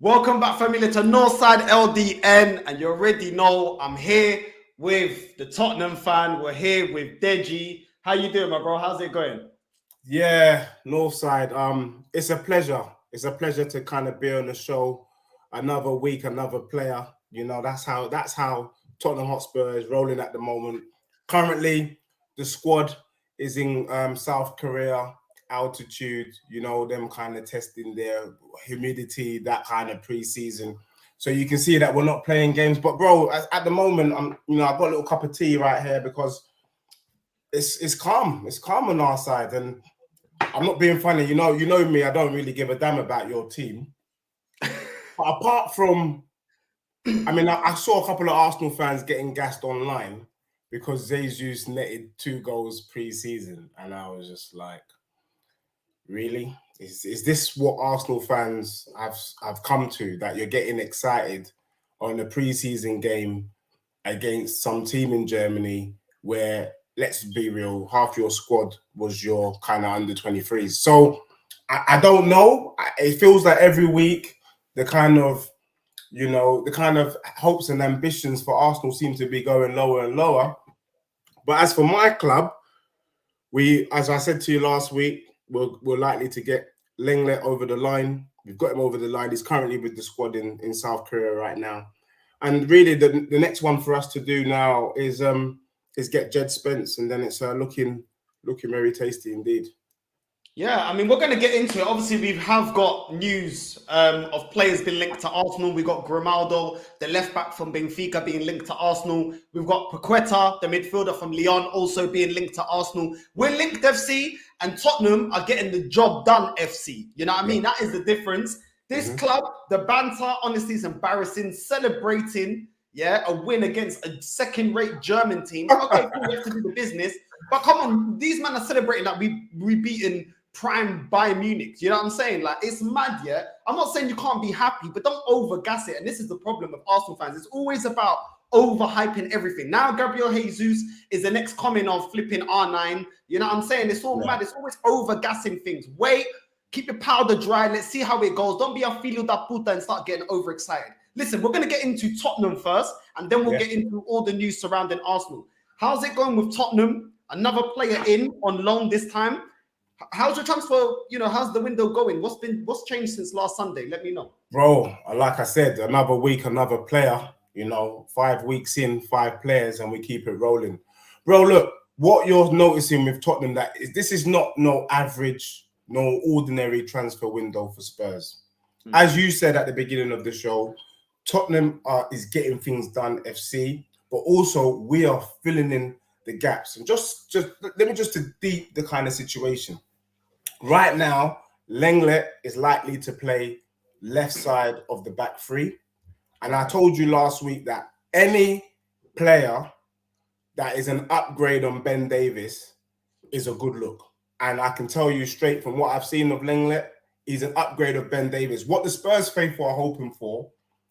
Welcome back, family, to Northside LDN, and you already know I'm here with the Tottenham fan. We're here with Deji. How you doing, my bro? How's it going? Yeah, Northside. It's a pleasure. It's a pleasure to kind of be on the show. Another week, another player. You know, that's how Tottenham Hotspur is rolling at the moment. Currently, the squad is in South Korea, altitude. You know, them kind of testing their humidity, that kind of pre-season. So you can see that we're not playing games. But bro, at the moment, I've got a little cup of tea right here because it's calm. It's calm on our side, and I'm not being funny. You know me. I don't really give a damn about your team. But apart from, I saw a couple of Arsenal fans getting gassed online because Jesus netted 2 goals pre-season, and I was just like, really? Is this what Arsenal fans have come to? That you're getting excited on a pre-season game against some team in Germany where, let's be real, half your squad was your kind of under 23s. So I don't know. It feels like every week the kind of hopes and ambitions for Arsenal seem to be going lower and lower. But as for my club, as I said to you last week, we're likely to get Lenglet over the line. We've got him over the line. He's currently with the squad in South Korea right now. And really, the next one for us to do now is get Jed Spence, and then it's looking very tasty indeed. Yeah, I mean, we're going to get into it. Obviously, we have got news of players being linked to Arsenal. We've got Grimaldo, the left back from Benfica, being linked to Arsenal. We've got Paqueta, the midfielder from Lyon, also being linked to Arsenal. We're linked FC, and Tottenham are getting the job done FC. You know what I mean? That is the difference. This club, the banter, honestly, is embarrassing. Celebrating, a win against a second-rate German team. Okay, cool, we have to do the business. But come on, these men are celebrating that we beaten prime Bayern Munich. You know what I'm saying? Like, it's mad, yeah? I'm not saying you can't be happy, but don't overgas it. And this is the problem with Arsenal fans. It's always about overhyping everything. Now, Gabriel Jesus is the next coming of flipping R9. You know what I'm saying? It's all mad. It's always overgassing things. Wait, keep your powder dry. Let's see how it goes. Don't be a filo da puta and start getting overexcited. Listen, we're going to get into Tottenham first, and then we'll get into all the news surrounding Arsenal. How's it going with Tottenham? Another player in on loan this time. How's your transfer? How's the window going? What's changed since last Sunday? Let me know. Bro, like I said, another week, another player. 5 weeks in, 5 players, and we keep it rolling. Bro, look, what you're noticing with Tottenham, this is not no average, no ordinary transfer window for Spurs. As you said at the beginning of the show, Tottenham is getting things done, FC, but also we are filling in the gaps. And just let me just deep the kind of situation. Right now, Lenglet is likely to play left side of the back three. And I told you last week that any player that is an upgrade on Ben Davies is a good look. And I can tell you straight from what I've seen of Lenglet, he's an upgrade of Ben Davies. What the Spurs faithful are hoping for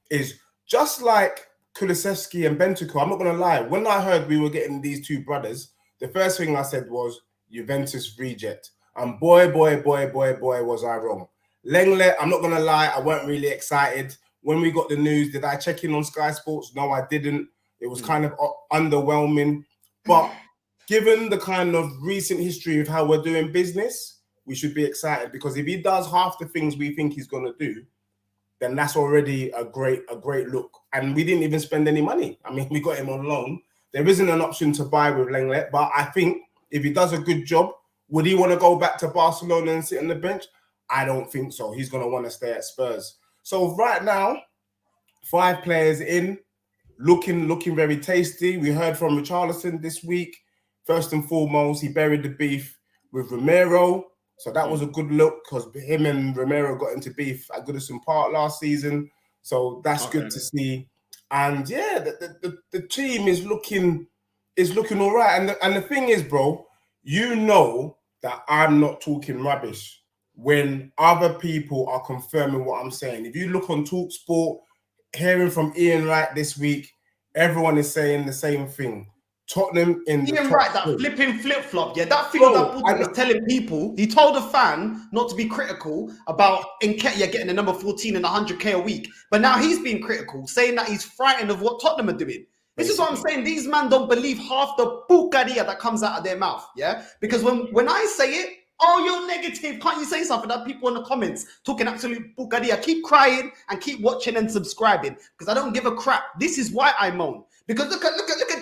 is just like Kulusevski and Bentancur. I'm not going to lie. When I heard we were getting these two brothers, the first thing I said was Juventus reject. And boy, was I wrong. Lenglet, I'm not going to lie, I weren't really excited. When we got the news, did I check in on Sky Sports? No, I didn't. It was kind of underwhelming. But given the kind of recent history of how we're doing business, we should be excited, because if he does half the things we think he's going to do, then that's already a great look. And we didn't even spend any money. I mean, we got him on loan. There isn't an option to buy with Lenglet, but I think if he does a good job, would he want to go back to Barcelona and sit on the bench? I don't think so. He's going to want to stay at Spurs. So right now, 5 players in, looking very tasty. We heard from Richarlison this week. First and foremost, he buried the beef with Romero. So that was a good look, because him and Romero got into beef at Goodison Park last season. So that's good to see. And yeah, the team is looking all right. And the thing is, bro, you know that I'm not talking rubbish when other people are confirming what I'm saying. If you look on TalkSport, hearing from Ian Wright this week, everyone is saying the same thing. Tottenham in the Ian top Wright, that three. flipping flip-flop, yeah, that thing Bro, that Buddha was telling people, he told a fan not to be critical about Nketiah getting a number 14 and 100k a week, but now he's being critical, saying that he's frightened of what Tottenham are doing. This is what I'm saying. These men don't believe half the bucadia that comes out of their mouth, yeah? Because when I say it, oh, you're negative. Can't you say something? That people in the comments talking absolute bucadia. Keep crying and keep watching and subscribing because I don't give a crap. This is why I moan. Because look at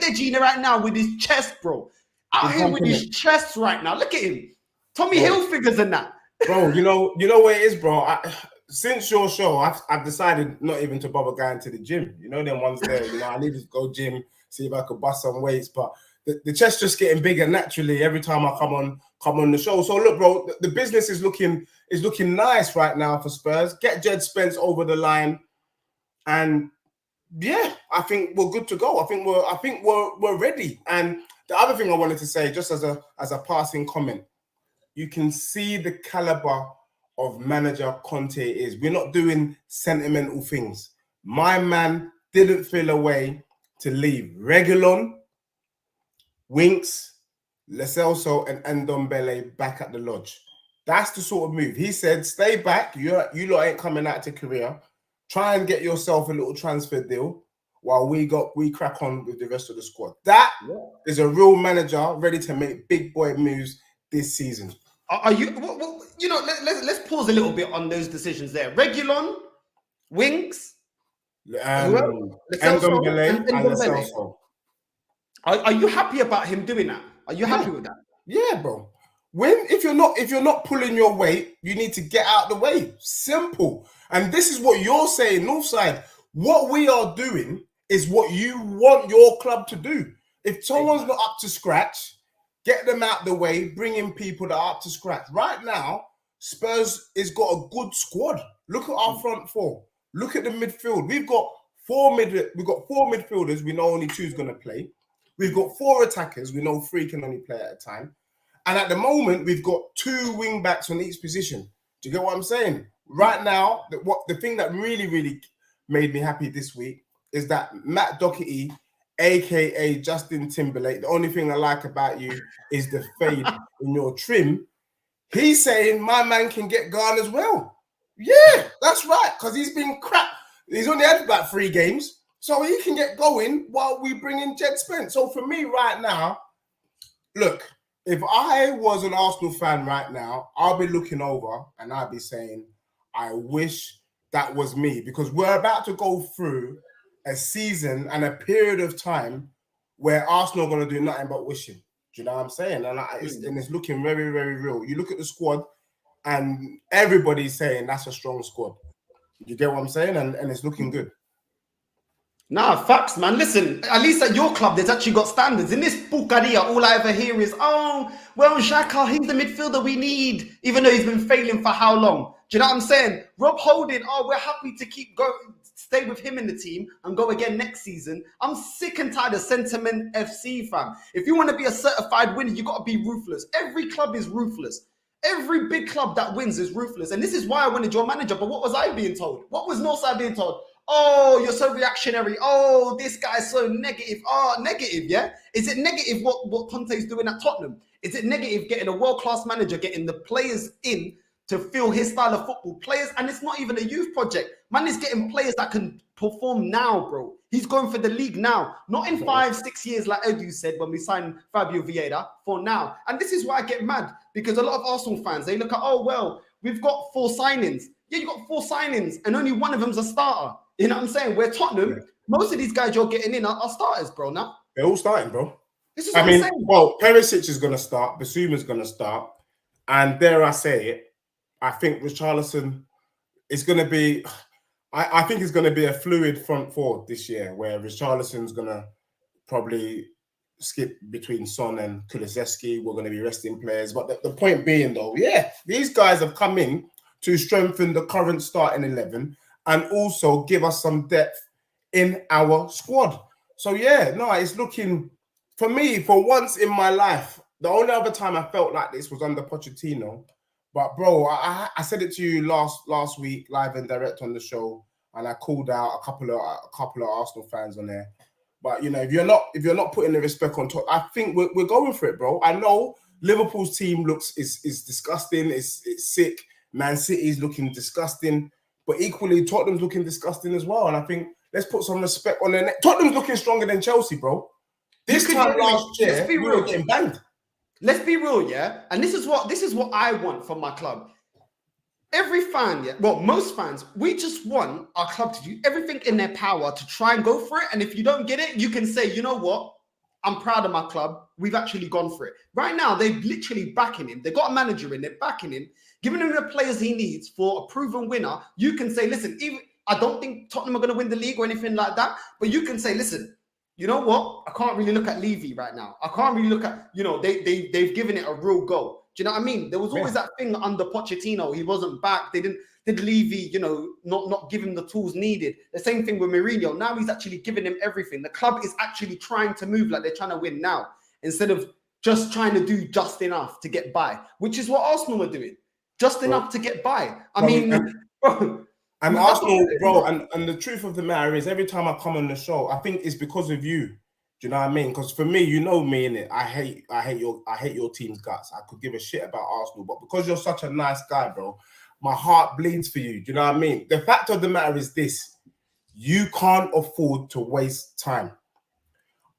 Degina right now with his chest, bro. Out here with his chest right now. Look at him. Tommy Hilfiger's in that. Bro, you know what it is, bro. Since your show, I've decided not even to bother going to the gym. You know, them ones there. You know, I needed to go gym, see if I could bust some weights. But the chest just getting bigger naturally every time I come on the show. So look, bro, the business is looking nice right now for Spurs. Get Jed Spence over the line, and yeah, I think we're good to go. I think we're ready. And the other thing I wanted to say, just as a passing comment, you can see the caliber of manager Kante is. We're not doing sentimental things. My man didn't feel a way to leave Reguilon, Winks, Lo Celso, and Ndombele back at the lodge. That's the sort of move. He said, stay back. You lot ain't coming out to Korea. Try and get yourself a little transfer deal while we crack on with the rest of the squad. That is a real manager ready to make big boy moves this season. Are you? Well, you know, let's pause a little bit on those decisions there. Reguilon, Winks, Ndombele and Lo Celso. Are you happy about him doing that? Are you happy with that? Yeah, bro. If you're not pulling your weight, you need to get out the way. Simple. And this is what you're saying, Northside. What we are doing is what you want your club to do. If someone's not up to scratch, get them out the way, bring in people that are up to scratch. Right now, Spurs has got a good squad. Look at our front four. Look at the midfield. We've got four midfielders. We know only 2's going to play. We've got 4 attackers. We know 3 can only play at a time. And at the moment, we've got 2 wing backs on each position. Do you get what I'm saying? Right now, the thing that really, really made me happy this week is that Matt Doherty, aka Justin Timberlake, the only thing I like about you is the fade in your trim. He's saying my man can get gone as well. Yeah, that's right, because he's been crap. He's only had about 3 games, so he can get going while we bring in Jed Spence. So for me right now, look, if I was an Arsenal fan right now, I'll be looking over and I'll be saying, I wish that was me, because we're about to go through a season and a period of time where Arsenal are going to do nothing but wishing. Do you know what I'm saying? And it's looking very, very real. You look at the squad and everybody's saying that's a strong squad. You get what I'm saying? And it's looking good. Nah, facts, man. Listen, at least at your club, there's actually got standards. In this bucaria, all I ever hear is, oh, well, Xhaka, he's the midfielder we need, even though he's been failing for how long? Do you know what I'm saying? Rob Holding, oh, we're happy to stay with him in the team and go again next season. I'm sick and tired of sentiment FC, fam. If you want to be a certified winner, you got to be ruthless. Every club is ruthless. Every big club that wins is ruthless. And this is why I wanted your manager. But what was I being told? What was Northside being told? Oh, you're so reactionary. Oh, this guy's so negative. Oh, negative, yeah? Is it negative what Conte's doing at Tottenham? Is it negative getting a world-class manager, getting the players in to feel his style of football? Players, and it's not even a youth project. Man is getting players that can perform now, bro. He's going for the league now. Not in 5-6 years, like Edu said when we signed Fabio Vieira, for now. And this is why I get mad, because a lot of Arsenal fans, they look at, oh, well, we've got 4 signings. Yeah, you got 4 signings, and only one of them's a starter. You know what I'm saying? We're Tottenham. Most of these guys you're getting in are starters, bro, now. They're all starting, bro. This is what I'm saying. Well, Perisic is going to start. Basuma's going to start. And dare I say it, I think Richarlison is going to be... I think it's going to be a fluid front 4 this year, where Richarlison's going to probably skip between Son and Kulusevski. We're going to be resting players. But the point being, though, yeah, these guys have come in to strengthen the current starting 11 and also give us some depth in our squad. So, yeah, no, it's looking... For me, for once in my life, the only other time I felt like this was under Pochettino. But, bro, I said it to you last week, live and direct on the show, and I called out a couple of Arsenal fans on there. But you know, if you're not putting the respect on top, I think we're going for it, bro. I know Liverpool's team is disgusting. It's sick. Man City's looking disgusting, but equally Tottenham's looking disgusting as well. And I think let's put some respect on their neck. Tottenham's looking stronger than Chelsea, bro. This time last year, we were getting banged. Let's be real, yeah. And this is what I want from my club. Every fan, yeah, well, most fans, we just want our club to do everything in their power to try and go for it. And if you don't get it, you can say, you know what? I'm proud of my club. We've actually gone for it. Right now, they're literally backing him. They've got a manager in, they're backing him, giving him the players he needs for a proven winner. You can say, listen, even I don't think Tottenham are going to win the league or anything like that, but you can say, listen, you know what? I can't really look at Levy right now. I can't really look at, you know, they've given it a real go. Do you know what I mean? There was always that thing under Pochettino. He wasn't back. Did Levy, you know, not give him the tools needed. The same thing with Mourinho. Now he's actually giving him everything. The club is actually trying to move like they're trying to win now, instead of just trying to do just enough to get by, which is what Arsenal are doing. Just enough to get by. I mean, and Arsenal, bro, and the truth of the matter is, every time I come on the show, I think it's because of you. Do you know what I mean? Because for me, you know me, innit? I hate your team's guts. I could give a shit about Arsenal, but because you're such a nice guy, bro, my heart bleeds for you. Do you know what I mean? The fact of the matter is this: you can't afford to waste time.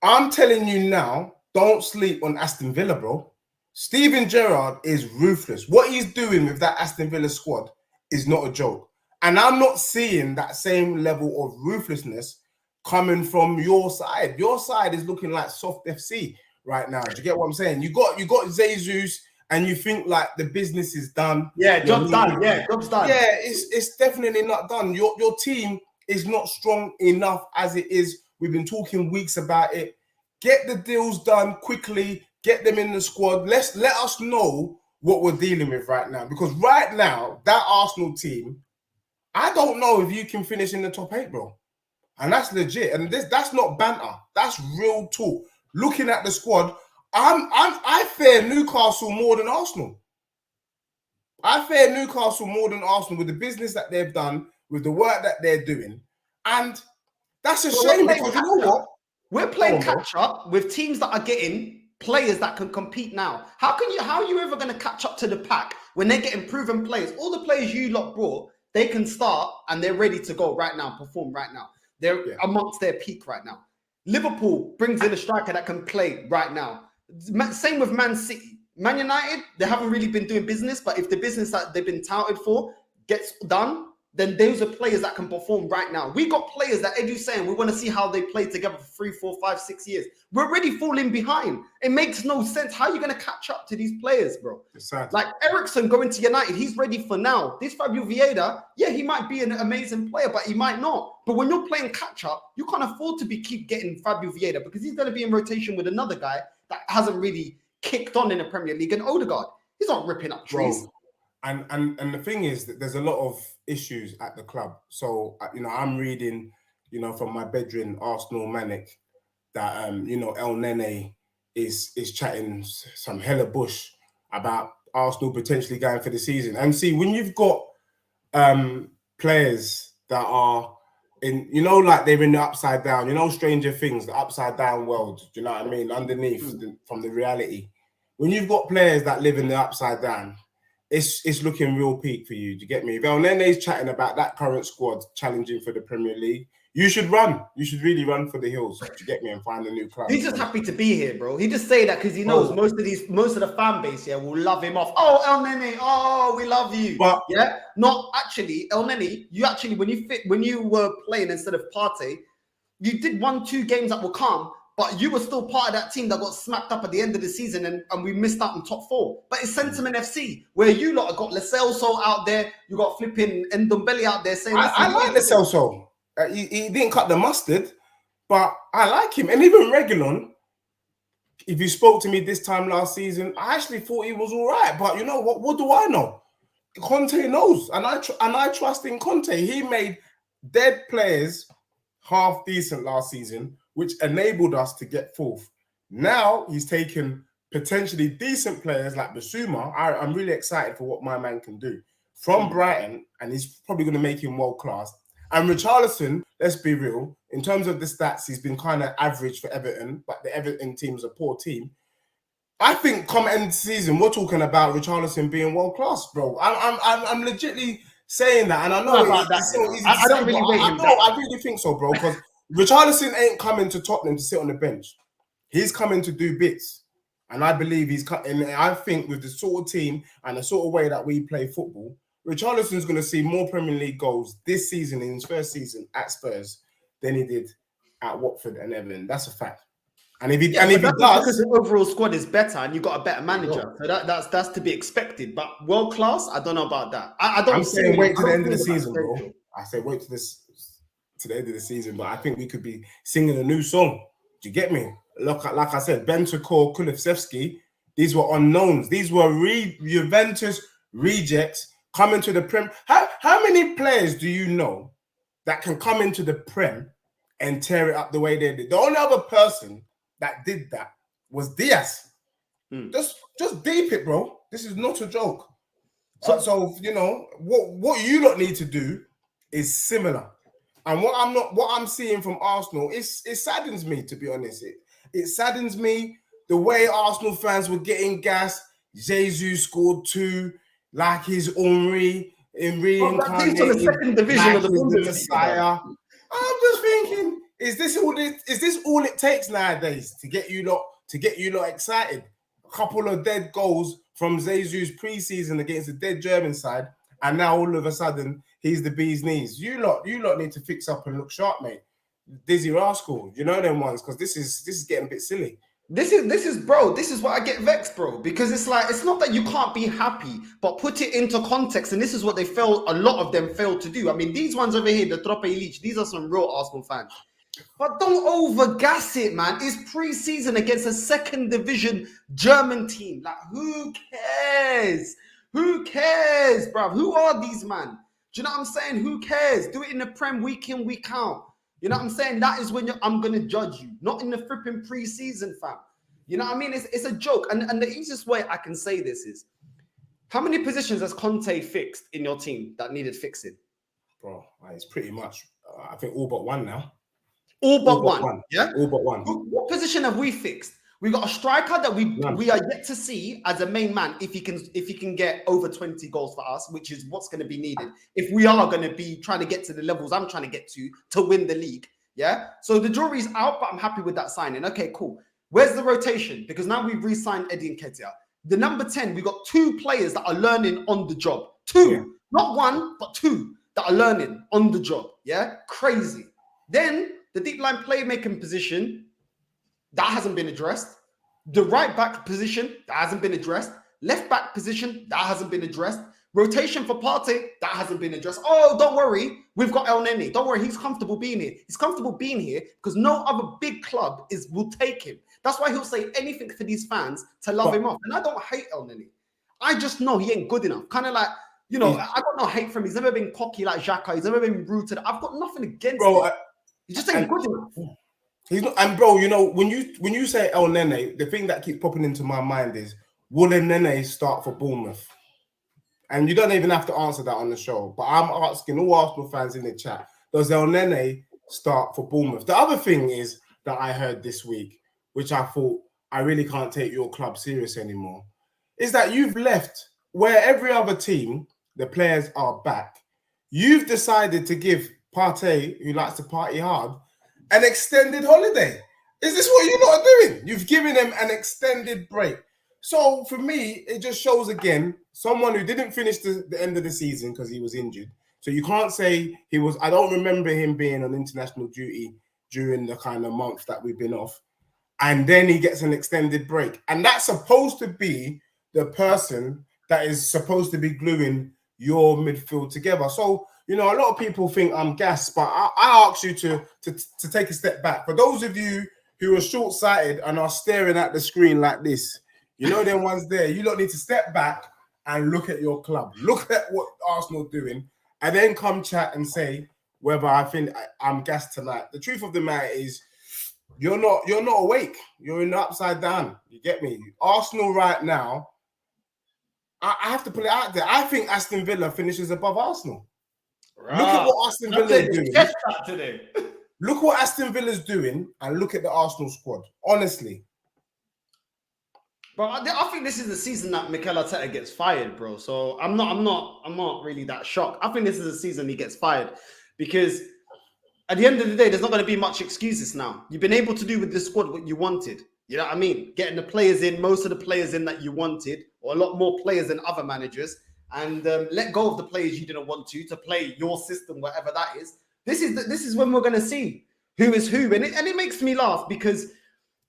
I'm telling you now, don't sleep on Aston Villa, bro. Steven Gerrard is ruthless. What he's doing with that Aston Villa squad is not a joke. And I'm not seeing that same level of ruthlessness coming from your side. Your side is looking like soft FC right now. Do you get what I'm saying? You got Jesus, and you think like the business is done. Yeah, job's done. Yeah, job's done. Yeah, it's definitely not done. Your team is not strong enough as it is. We've been talking weeks about it. Get the deals done quickly. Get them in the squad. Let us know what we're dealing with right now. Because right now, that Arsenal team, I don't know if you can finish in the top 8, bro. And that's legit. And that's not banter. That's real talk. Looking at the squad, I fear Newcastle more than Arsenal. I fear Newcastle more than Arsenal with the business that they've done, with the work that they're doing. And that's a shame, because you know what? We're playing catch up with teams that are getting players that can compete now. How are you ever going to catch up to the pack when they're getting proven players? All the players you lot brought, they can start and they're ready to go right now, perform right now. They're amongst their peak right now. Liverpool brings in a striker that can play right now. Same with Man City. Man United, they haven't really been doing business, but if the business that they've been touted for gets done, then those are players that can perform right now. We got players that Edu's saying we want to see how they play together for 3, 4, 5, 6 years. We're already falling behind. It makes no sense. How are you going to catch up to these players, bro? Like Eriksen going to United, he's ready for now. This Fabio Vieira, yeah, he might be an amazing player, but he might not. But when you're playing catch up, you can't afford to keep getting Fabio Vieira, because he's going to be in rotation with another guy that hasn't really kicked on in the Premier League. And Odegaard, he's not ripping up trees. Bro. And the thing is that there's a lot of issues at the club. So, you know, I'm reading, you know, from my bedroom, Arsenal Manic, that, you know, El Nene is chatting some hella bush about Arsenal potentially going for the season. And see, when you've got players that are in, you know, like they're in the upside down, you know, Stranger Things, the upside down world, do you know what I mean? Underneath from the reality. When you've got players that live in the upside down, it's looking real peak for you. Do you get me? If El Nene's chatting about that current squad challenging for the Premier League, you should run. You should really run for the hills. Do you get me? And find a new club. He's just happy to be here, bro. He just say that because he knows most of the fan base here will love him off. Oh, El Nene, oh, we love you. But yeah, not actually. El Nene, you actually when you were playing instead of Partey, you did 1-2 games that were calm. But you were still part of that team that got smacked up at the end of the season and we missed out on top 4. But it's Sentiment FC, where you lot have got Lo Celso out there, you got flipping Ndombele out there saying... I like Lo Celso. He didn't cut the mustard, but I like him. And even Reguilon, if you spoke to me this time last season, I actually thought he was all right. But you know what do I know? Kante knows. And I trust in Kante. He made dead players half decent last season, which enabled us to get 4th. Now he's taken potentially decent players like Basuma. I'm really excited for what my man can do from Brighton, and he's probably going to make him world class. And Richarlison, let's be real, in terms of the stats, he's been kind of average for Everton, but the Everton team's a poor team. I think come end season, we're talking about Richarlison being world class, bro. I'm legitimately saying that, and I know it's so easy to say. I don't really rate him. I really think so, bro. Because Richarlison ain't coming to Tottenham to sit on the bench. He's coming to do bits, and I believe he's cut. And I think with the sort of team and the sort of way that we play football, Richarlison's going to see more Premier League goals this season in his first season at Spurs than he did at Watford and Everton. That's a fact. And if he does, because the overall squad is better and you got a better manager, so that's to be expected. But world class, I don't know about that. I'm saying wait to the end of the season, bro. I say wait to the end of the season, but I think we could be singing a new song. Do you get me? Look, like I said, Bentancur, Kulusevski, these were unknowns. These were Juventus rejects coming to the Prem. How many players do you know that can come into the Prem and tear it up the way they did? The only other person that did that was Diaz. Just deep it, bro. This is not a joke. So you know what you lot need to do is similar. And what I'm seeing from Arsenal, it saddens me, to be honest. It saddens me the way Arsenal fans were getting gas. Jesus scored 2 like he's Henry in reincarnated. He's on the second division of the Messiah. I'm just thinking, is this all it takes nowadays to get you lot excited? A couple of dead goals from Jesus pre-season against the dead German side, and now all of a sudden he's the bee's knees. You lot need to fix up and look sharp, mate. Dizzy rascal, you know them ones, because this is getting a bit silly. This is bro. This is what I get vexed, bro. Because it's like, it's not that you can't be happy, but put it into context. And this is what they failed. A lot of them failed to do. I mean, these ones over here, the Tropa Elite, these are some real Arsenal fans. But don't overgas it, man. It's pre-season against a second division German team. Like, who cares? Who cares, bruv? Who are these, man? Do you know what I'm saying? Who cares? Do it in the Prem week in, week out. You know what I'm saying? That is when I'm going to judge you. Not in the flipping pre-season, fam. You know what I mean? It's a joke. And the easiest way I can say this is, how many positions has Kante fixed in your team that needed fixing? Bro, it's pretty much, I think all but one now. All but one. Yeah? All but one. What position have we fixed? We got a striker that we are yet to see as a main man if he can get over 20 goals for us, which is what's going to be needed if we are going to be trying to get to the levels I'm trying to get to win the league. Yeah. So the jury's out, but I'm happy with that signing. Okay, cool. Where's the rotation? Because now we've re-signed Eddie Nketiah. The number 10, we got 2 players that are learning on the job. 2, not 1, but 2 that are learning on the job. Yeah, crazy. Then the deep line playmaking position. That hasn't been addressed. The right back position, that hasn't been addressed. Left back position, that hasn't been addressed. Rotation for Partey, that hasn't been addressed. Oh, don't worry. We've got El Neni. Don't worry. He's comfortable being here. He's comfortable being here because no other big club will take him. That's why he'll say anything for these fans to love him off. And I don't hate El Neni. I just know he ain't good enough. Kind of like, you know, I got no hate from him. He's never been cocky like Xhaka. He's never been rooted. I've got nothing against him. He just ain't good enough. He's not, and bro, you know, when you say El Nene, the thing that keeps popping into my mind is, will El Nene start for Bournemouth? And you don't even have to answer that on the show, but I'm asking all Arsenal fans in the chat, does El Nene start for Bournemouth? The other thing is that I heard this week, which I thought, I really can't take your club serious anymore, is that you've left where every other team, the players are back. You've decided to give Partey, who likes to party hard, an extended holiday. Is this what you lot are doing? You've given him an extended break. So for me, it just shows again, someone who didn't finish the end of the season because he was injured. So you can't say he was, I don't remember him being on international duty during the kind of month that we've been off. And then he gets an extended break. And that's supposed to be the person that is supposed to be gluing your midfield together. So, you know, a lot of people think I'm gassed, but I ask you to take a step back. For those of you who are short-sighted and are staring at the screen like this, you know them ones there, you don't need to step back and look at your club. Look at what Arsenal are doing, and then come chat and say whether I think I'm gassed tonight. The truth of the matter is, you're not awake. You're in the upside down. You get me? Arsenal right now, I have to put it out there. I think Aston Villa finishes above Arsenal. Look at Rah, what Aston I'm Villa is taking the doing. chest out today. Look what Aston Villa's doing, and look at the Arsenal squad. Honestly, Bro, I think this is the season that Mikel Arteta gets fired, bro. So I'm not really that shocked. I think this is the season he gets fired because at the end of the day, there's not going to be much excuses now. You've been able to do with this squad what you wanted. You know what I mean? Getting the players in, most of the players in that you wanted, or a lot more players than other managers, and let go of the players you didn't want to play your system, whatever that is. This is when we're going to see who is who, and it makes me laugh because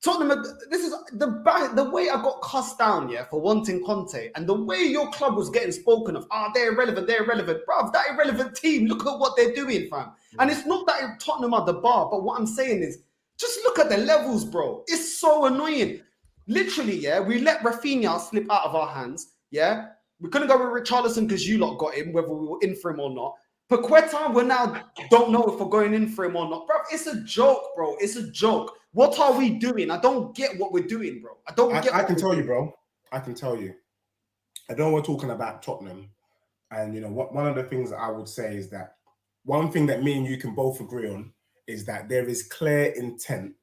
Tottenham. This is the way I got cussed down, yeah, for wanting Kante, and the way your club was getting spoken of. They're irrelevant, bruv. That irrelevant team. Look at what they're doing, fam. And it's not that Tottenham are the bar, but what I'm saying is, just look at the levels, bro. It's so annoying. Literally, yeah, we let Rafinha slip out of our hands. Yeah, we couldn't go with Richarlison because you lot got him, whether we were in for him or not. Paqueta, we now don't know if we're going in for him or not, bro. It's a joke, bro. It's a joke. What are we doing? I don't get what we're doing, bro. I can tell you, bro. I can tell you. I know we're talking about Tottenham, and you know one of the things that I would say is that one thing that me and you can both agree on is that there is clear intent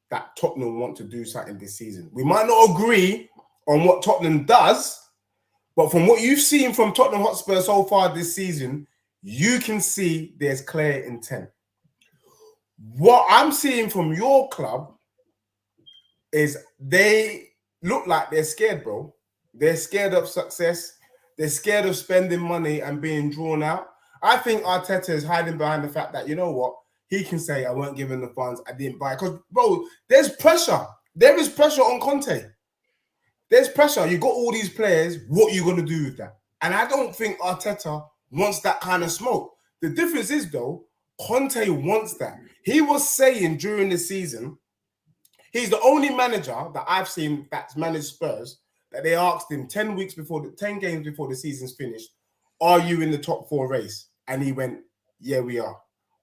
that Tottenham want to do something this season. We might not agree on what Tottenham does, but from what you've seen from Tottenham Hotspur so far this season, you can see there's clear intent. What I'm seeing from your club is they look like they're scared, bro. They're scared of success. They're scared of spending money and being drawn out. I think Arteta is hiding behind the fact that, you know what, he can say, I weren't given the funds, I didn't buy. Because, bro, there's pressure. There is pressure on Kante. There's pressure. You got all these players. What are you going to do with that? And I don't think Arteta wants that kind of smoke. The difference is, though, Conte wants that. He was saying during the season, he's the only manager that I've seen that's managed Spurs that they asked him 10 games before the season's finished, are you in the top 4 race? And he went, yeah, we are.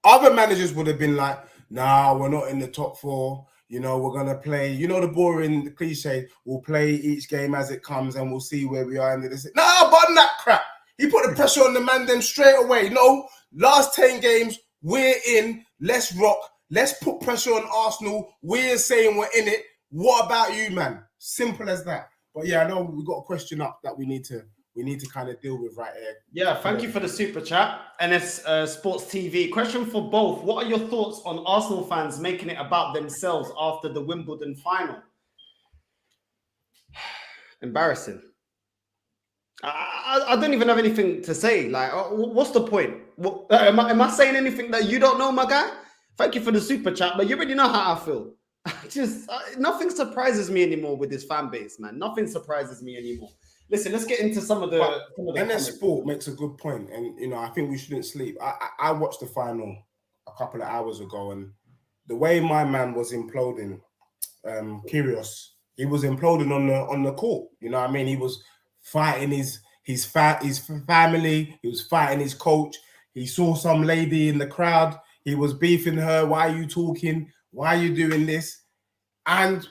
Other managers would have been like, nah, we're not in the top 4. You know, we're going to play, you know, the cliche, we'll play each game as it comes and we'll see where we are. And nah, but that crap. He put the pressure on the man then straight away. No, last 10 games, we're in. Let's rock. Let's put pressure on Arsenal. We're saying we're in it. What about you, man? Simple as that. But yeah, I know we've got a question up that we need to kind of deal with right here. Yeah, thank you for the super chat. NS Sports TV. Question for both. What are your thoughts on Arsenal fans making it about themselves after the Wimbledon final? Embarrassing. I don't even have anything to say. Like, what's the point? Am I saying anything that you don't know, my guy? Thank you for the super chat, but you already know how I feel. Nothing surprises me anymore with this fan base, man. Nothing surprises me anymore. Listen, let's get into some of the NS Sport makes a good point, and you know, I think we shouldn't sleep. I watched the final a couple of hours ago, and the way my man was imploding, Kyrgios, he was imploding on the court. You know what I mean? He was fighting his family. He was fighting his coach. He saw some lady in the crowd. He was beefing her. Why are you talking? Why are you doing this? And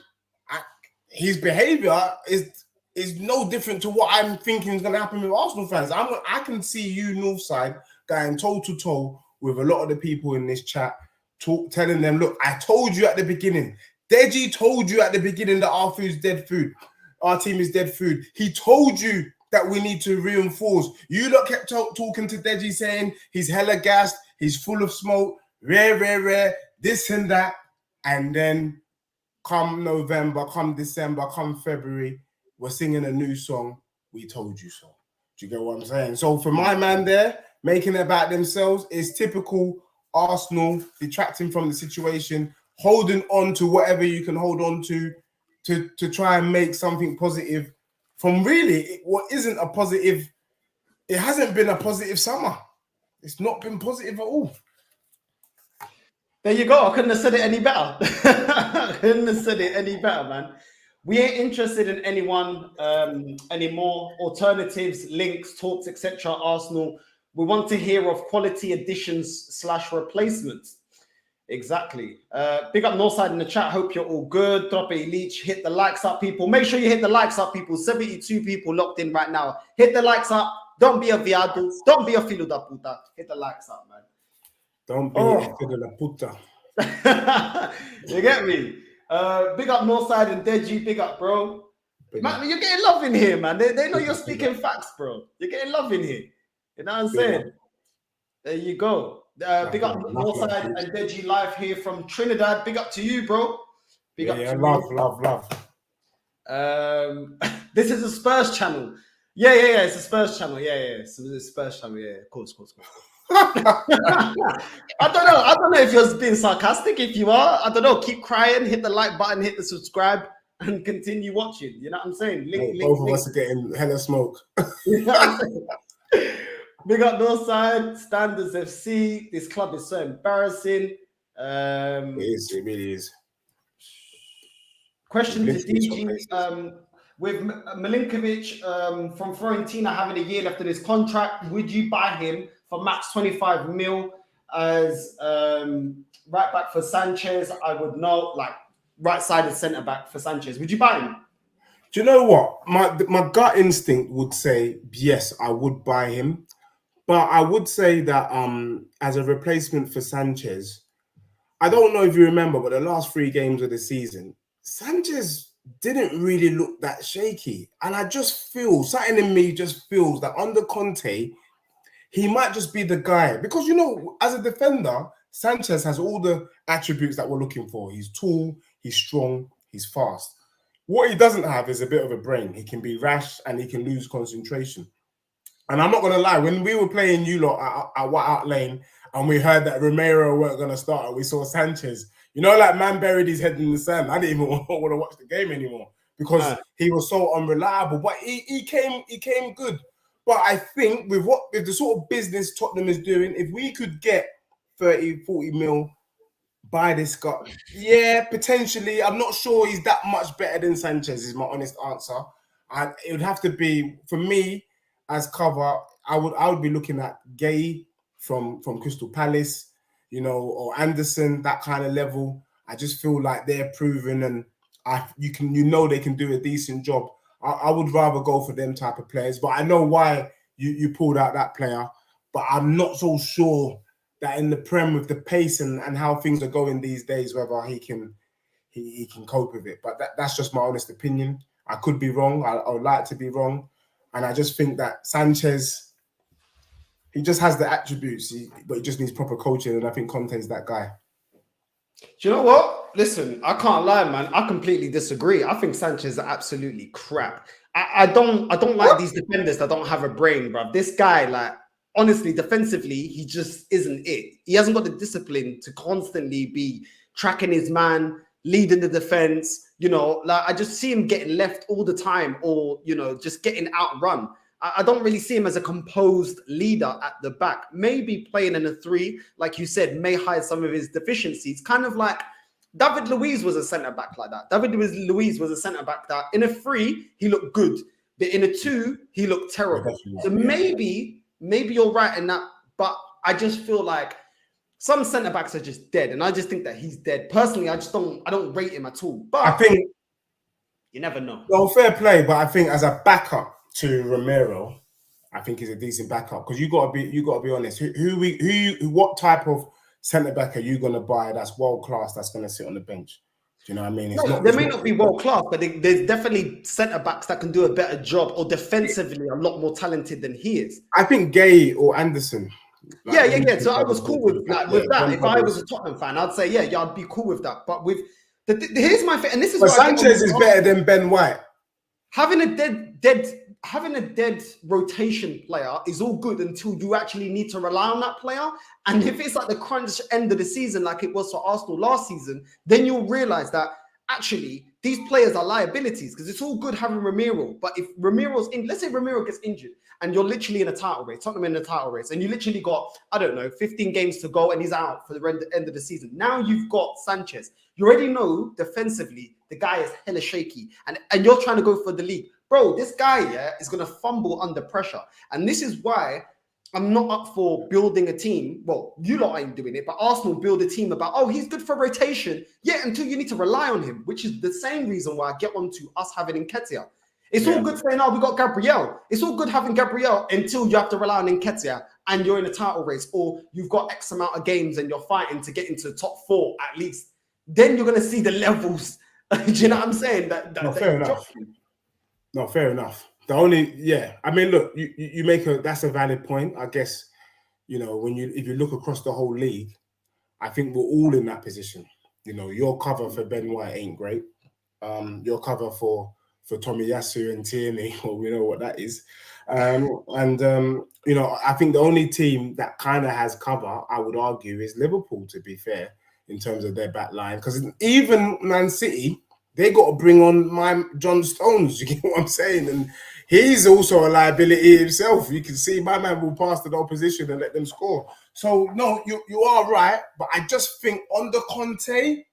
his behavior is no different to what I'm thinking is going to happen with Arsenal fans. I can see you, Northside, going toe-to-toe with a lot of the people in this chat, telling them, look, I told you at the beginning. Deji told you at the beginning that our food's dead food. Our team is dead food. He told you that we need to reinforce. You lot kept talking to Deji saying he's hella gassed, he's full of smoke, rare, this and that. And then come November, come December, come February, we're singing a new song, We Told You So. Do you get what I'm saying? So for my man there, making it about themselves is typical Arsenal, detracting from the situation, holding on to whatever you can hold on to try and make something positive from really what isn't a positive. It hasn't been a positive summer. It's not been positive at all. There you go. I couldn't have said it any better. Man. We ain't interested in anyone anymore. Alternatives, links, talks, etc. Arsenal. We want to hear of quality additions / replacements. Exactly. Big up Northside in the chat. Hope you're all good. Drop a leech. Hit the likes up, people. Make sure you hit the likes up, people. 72 people locked in right now. Hit the likes up. Don't be a viado. Don't be a filo da puta. Hit the likes up, man. Don't be a filo da puta. You get me? Big up Northside and Deji. Big up, bro. Man, you're getting love in here, man. They know you're speaking facts, bro. You're getting love in here. You know what I'm saying? There you go. Big up Northside and Deji live here from Trinidad. Big up to you, bro. Big up to love. This is a Spurs channel. Yeah. It's a Spurs channel. Yeah. It's a Spurs channel. Yeah, of course. I don't know if you're being sarcastic. If you are, I don't know. Keep crying. Hit the like button. Hit the subscribe. And continue watching. You know what I'm saying? Both of us are getting hella smoke. You know what I'm saying? Big up Northside, Standards FC. This club is so embarrassing. It really is. Question to DG. With Milinkovic from Fiorentina having a year left of his contract, would you buy him for max 25 mil as right back for Sanchez? I would know, like, right-sided centre-back for Sanchez. Would you buy him? Do you know what? My gut instinct would say, yes, I would buy him. But I would say that as a replacement for Sanchez, I don't know if you remember, but the last 3 games of the season, Sanchez didn't really look that shaky. And I just feel, something in me just feels that under Kante, he might just be the guy. Because, you know, as a defender, Sanchez has all the attributes that we're looking for. He's tall, he's strong, he's fast. What he doesn't have is a bit of a brain. He can be rash and he can lose concentration. And I'm not going to lie, when we were playing you lot at White Hart Lane and we heard that Romero weren't going to start and we saw Sanchez, you know, like man buried his head in the sand. I didn't even want to watch the game anymore because he was so unreliable. But he came good. But I think with the sort of business Tottenham is doing, if we could get 30, 40 mil, buy this guy. Yeah, potentially. I'm not sure he's that much better than Sanchez, is my honest answer. It would have to be, for me, as cover, I would be looking at Gay from Crystal Palace, you know, or Anderson, that kind of level. I just feel like they're proven and they can do a decent job. I would rather go for them type of players, but I know why you pulled out that player, but I'm not so sure that in the Prem with the pace and how things are going these days, whether he can cope with it. But that's just my honest opinion. I could be wrong. I would like to be wrong. And I just think that Sanchez, he just has the attributes, but he just needs proper coaching. And I think Conte's that guy. Do you know what? Listen, I can't lie, man. I completely disagree. I think Sanchez is absolutely crap. I don't like these defenders that don't have a brain, bro. This guy, like, honestly, defensively, he just isn't it. He hasn't got the discipline to constantly be tracking his man, leading the defense. You know, like, I just see him getting left all the time or, you know, just getting outrun. I don't really see him as a composed leader at the back. Maybe playing in a 3, like you said, may hide some of his deficiencies. Kind of like David Luiz was a centre-back like that. David Luiz was a centre-back that in a 3, he looked good. But in a 2, he looked terrible. So maybe you're right in that. But I just feel like some centre-backs are just dead. And I just think that he's dead. Personally, I don't rate him at all. But I think you never know. Well, fair play, but I think as a backup to Romero, I think he's a decent backup because you got to be honest. What type of centre back are you going to buy that's world class that's going to sit on the bench? Do you know what I mean? They may not be world class, but there's definitely centre backs that can do a better job or defensively a lot more talented than he is. I think Gay or Anderson. Yeah. So I was cool with that. If I was a Tottenham fan, I'd say yeah, I'd be cool with that. But with here's my thing, and this is but Sanchez is better than Ben White. Having a dead rotation player is all good until you actually need to rely on that player. And if it's like the crunch end of the season, like it was for Arsenal last season, then you'll realize that actually these players are liabilities because it's all good having Romero. But if let's say Romero gets injured and you're literally in a title race, Tottenham in a title race, and you literally got, 15 games to go and he's out for the end of the season. Now you've got Sanchez. You already know defensively, the guy is hella shaky and you're trying to go for the league. Bro, this guy is going to fumble under pressure. And this is why I'm not up for building a team. Well, you lot ain't doing it, but Arsenal build a team about, he's good for rotation. Yeah, until you need to rely on him, which is the same reason why I get on to us having Nketiah. It's all good saying, "Oh, we got Gabriel." It's all good having Gabriel until you have to rely on Nketiah and you're in a title race, or you've got X amount of games and you're fighting to get into the top 4 at least. Then you're gonna see the levels. Do you know what I'm saying? No, fair enough. No, fair enough. The only, I mean, look, you make that's a valid point. I guess, you know, if you look across the whole league, I think we're all in that position. You know, your cover for Ben White ain't great. Your cover for Tomiyasu and Tierney, well, we know what that is. You know, I think the only team that kind of has cover, I would argue, is Liverpool, to be fair, in terms of their back line. Because even Man City, they got to bring on my John Stones, you get what I'm saying? And he's also a liability himself. You can see my man will pass to the opposition and let them score. So, no, you are right. But I just think under Kante,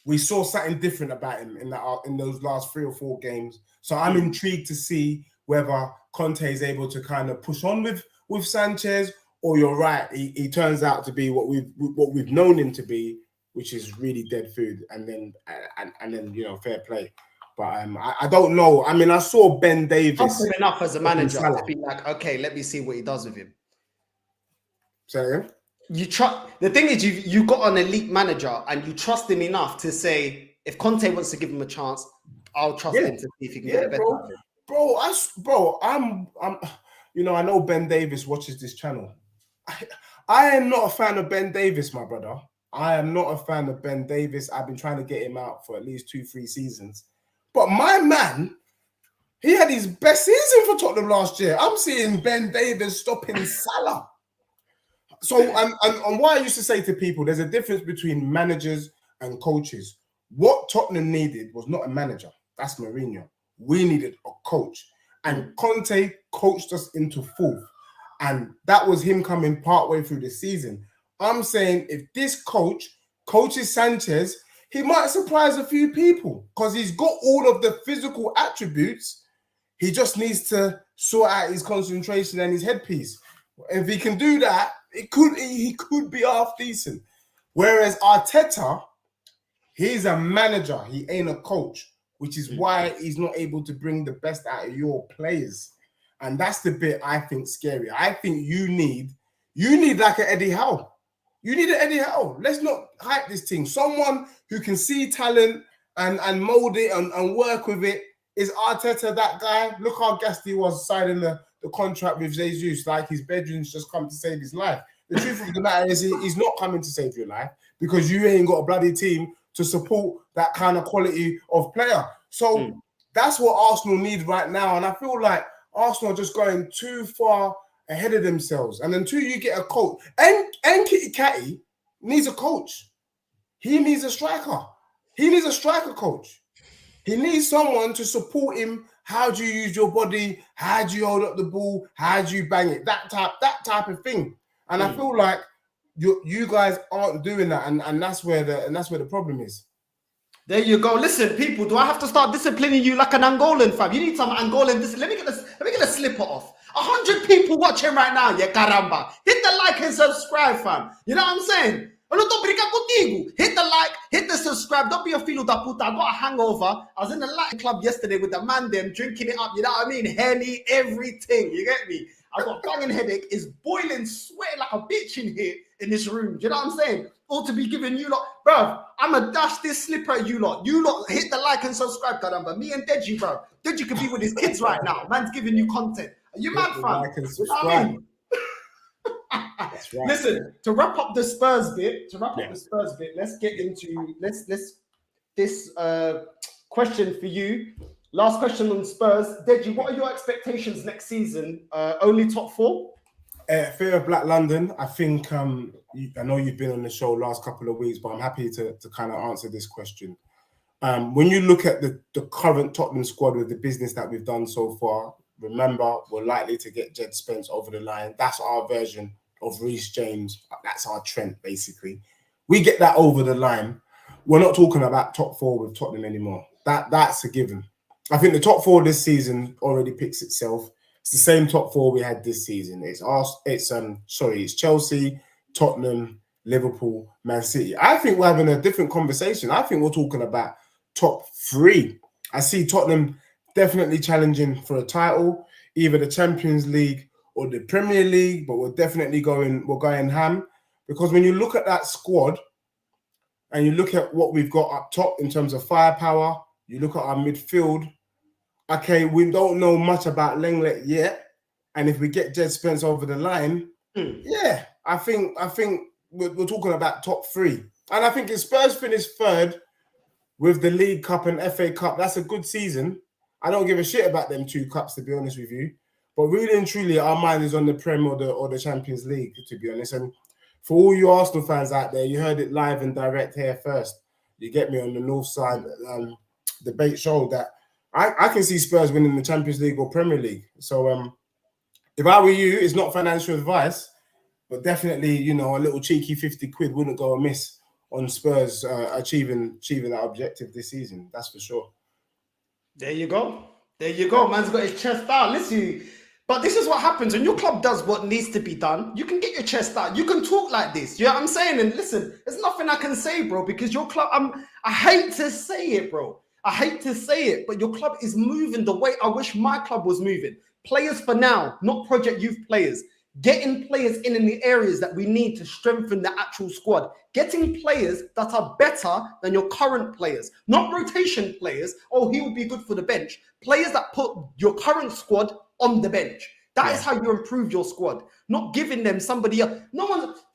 we saw something different about him in those last 3 or 4 games. So I'm intrigued to see whether Conte is able to kind of push on with Sanchez, or you're right, he turns out to be what we've known him to be, which is really dead food. And then you know, fair play. But I don't know. I mean, I saw Ben Davis. Trust him enough as a manager to be like, okay, let me see what he does with him. Say again? The thing is, you got an elite manager and you trust him enough to say, if Conte wants to give him a chance, I'll trust him to see if he can get it better. Bro, I'm you know, I know Ben Davis watches this channel. I am not a fan of Ben Davis, my brother. I am not a fan of Ben Davis. I've been trying to get him out for at least 2-3 seasons. But my man, he had his best season for Tottenham last year. I'm seeing Ben Davis stopping Salah. So, and what I used to say to people, there's a difference between managers and coaches. What Tottenham needed was not a manager. That's Mourinho. We needed a coach. And Conte coached us into 4th. And that was him coming partway through the season. I'm saying if this coach coaches Sanchez, he might surprise a few people because he's got all of the physical attributes. He just needs to sort out his concentration and his headpiece. If he can do that, he could be half decent. Whereas Arteta, he's a manager. He ain't a coach, which is why he's not able to bring the best out of your players. And that's the bit I think scary. I think you need like an Eddie Howe. You need an Eddie Howe. Let's not hype this thing. Someone who can see talent and mold it and work with it. Is Arteta that guy? Look how gassed he was signing the contract with Jesus, like his bedroom's just come to save his life. The truth of the matter is he's not coming to save your life because you ain't got a bloody team to support that kind of quality of player. So that's what Arsenal need right now. And I feel like Arsenal are just going too far ahead of themselves. And until you get a coach, and Kitty Catty needs a coach. He needs a striker. He needs a striker coach. He needs someone to support him. How do you use your body? How do you hold up the ball? How do you bang it? That type of thing. And I feel like you guys aren't doing that, and that's where the problem is. There you go. Listen, people, do I have to start disciplining you like an Angolan, fam? You need some Angolan discipline. Let me get a slipper off. 100 people watching right now, yeah, caramba. Hit the like and subscribe, fam. You know what I'm saying? Hit the like, hit the subscribe. Don't be a filo da puta. I got a hangover. I was in the Latin club yesterday with the man them drinking it up. You know what I mean? Henny, everything. You get me? I got a banging headache. It's boiling, sweating like a bitch in here in this room. Do you know what I'm saying? All to be giving you lot, bruv. I'ma dash this slipper at you lot. You lot hit the like and subscribe, caramba. Me and Deji, bro. Deji could be with his kids right now. Man's giving you content. Are you mad, fam? Like and subscribe. That's right. Listen, to wrap up the Spurs bit, let's get into this question for you. Last question on Spurs. Deji, what are your expectations next season? Only top 4? Fear of Black London. I think I know you've been on the show last couple of weeks, but I'm happy to kind of answer this question. When you look at the current Tottenham squad with the business that we've done so far, remember, we're likely to get Jed Spence over the line. That's our version of Reece James. That's our Trent, basically. We get that over the line. We're not talking about top 4 with Tottenham anymore. That's a given. I think the top 4 this season already picks itself. It's the same top 4 we had this season. It's Chelsea, Tottenham, Liverpool, Man City. I think we're having a different conversation. I think we're talking about top 3. I see Tottenham definitely challenging for a title, either the Champions League or the Premier League, but we're going ham. Because when you look at that squad and you look at what we've got up top in terms of firepower, you look at our midfield, okay, we don't know much about Lenglet yet. And if we get Jed Spence over the line, yeah, I think we're talking about top 3. And I think if Spurs finish 3rd with the League Cup and FA Cup, that's a good season. I don't give a shit about them 2 cups, to be honest with you. But really and truly, our mind is on the Prem or the Champions League, to be honest. And for all you Arsenal fans out there, you heard it live and direct here first. You get me on the North Side debate show that I can see Spurs winning the Champions League or Premier League. So if I were you, it's not financial advice, but definitely, a little cheeky 50 quid wouldn't go amiss on Spurs achieving that objective this season. That's for sure. There you go. Man's got his chest out. Listen, but this is what happens when your club does what needs to be done. You can get your chest out. You can talk like this. You know what I'm saying? And listen, there's nothing I can say, bro, because your club, I hate to say it, bro. I hate to say it, but your club is moving the way I wish my club was moving. Players for now, not project youth players. Getting players in the areas that we need to strengthen the actual squad. Getting players that are better than your current players. Not rotation players. Oh, he will be good for the bench. Players that put your current squad on the bench. That is how you improve your squad. Not giving them somebody else.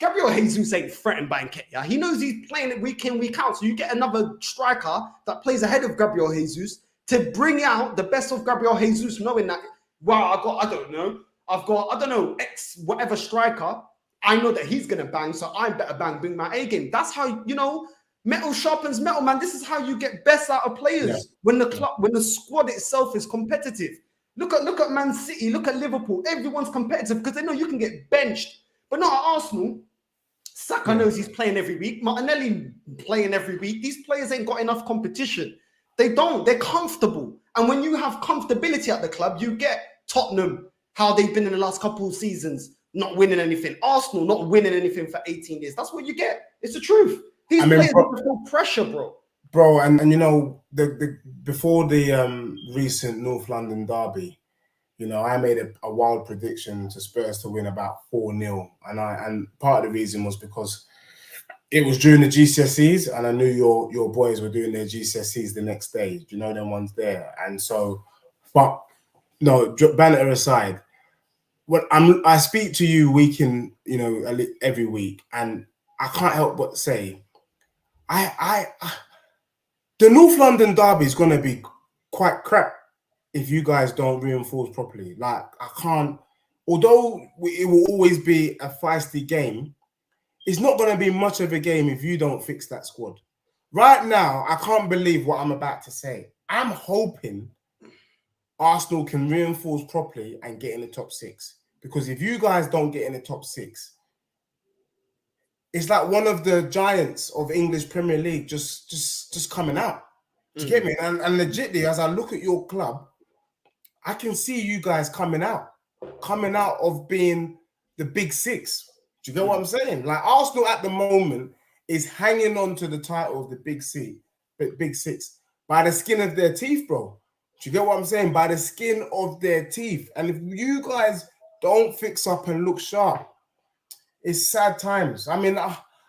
Gabriel Jesus ain't threatened by Nketiah. He knows he's playing it week in, week out. So you get another striker that plays ahead of Gabriel Jesus to bring out the best of Gabriel Jesus, knowing that, I've got, X whatever striker. I know that he's going to bang, so I better bring my A game. That's how, metal sharpens metal, man. This is how you get best out of players when the squad itself is competitive. Look at Man City, look at Liverpool. Everyone's competitive because they know you can get benched. But not at Arsenal. Saka knows he's playing every week. Martinelli playing every week. These players ain't got enough competition. They don't. They're comfortable. And when you have comfortability at the club, you get Tottenham, how they've been in the last couple of seasons, not winning anything. Arsenal not winning anything for 18 years. That's what you get. It's the truth. These players feel pressure, bro. Bro, and before the recent North London derby, I made a wild prediction to Spurs to win about 4-0. And part of the reason was because it was during the GCSEs, and I knew your boys were doing their GCSEs the next day. Them ones there. And so, but no, banter aside, I speak to you every week, and I can't help but say, the North London derby is going to be quite crap if you guys don't reinforce properly. Like, I can't, although it will always be a feisty game, it's not going to be much of a game if you don't fix that squad. Right now, I can't believe what I'm about to say. I'm hoping Arsenal can reinforce properly and get in the top 6. Because if you guys don't get in the top 6, it's like one of the giants of English Premier League just coming out. Do you get me? And legitly, as I look at your club, I can see you guys coming out of being the big 6. Do you get what I'm saying? Like, Arsenal at the moment is hanging on to the title of the big 6 by the skin of their teeth, bro. Do you get what I'm saying? By the skin of their teeth. And if you guys don't fix up and look sharp, it's sad times. I mean,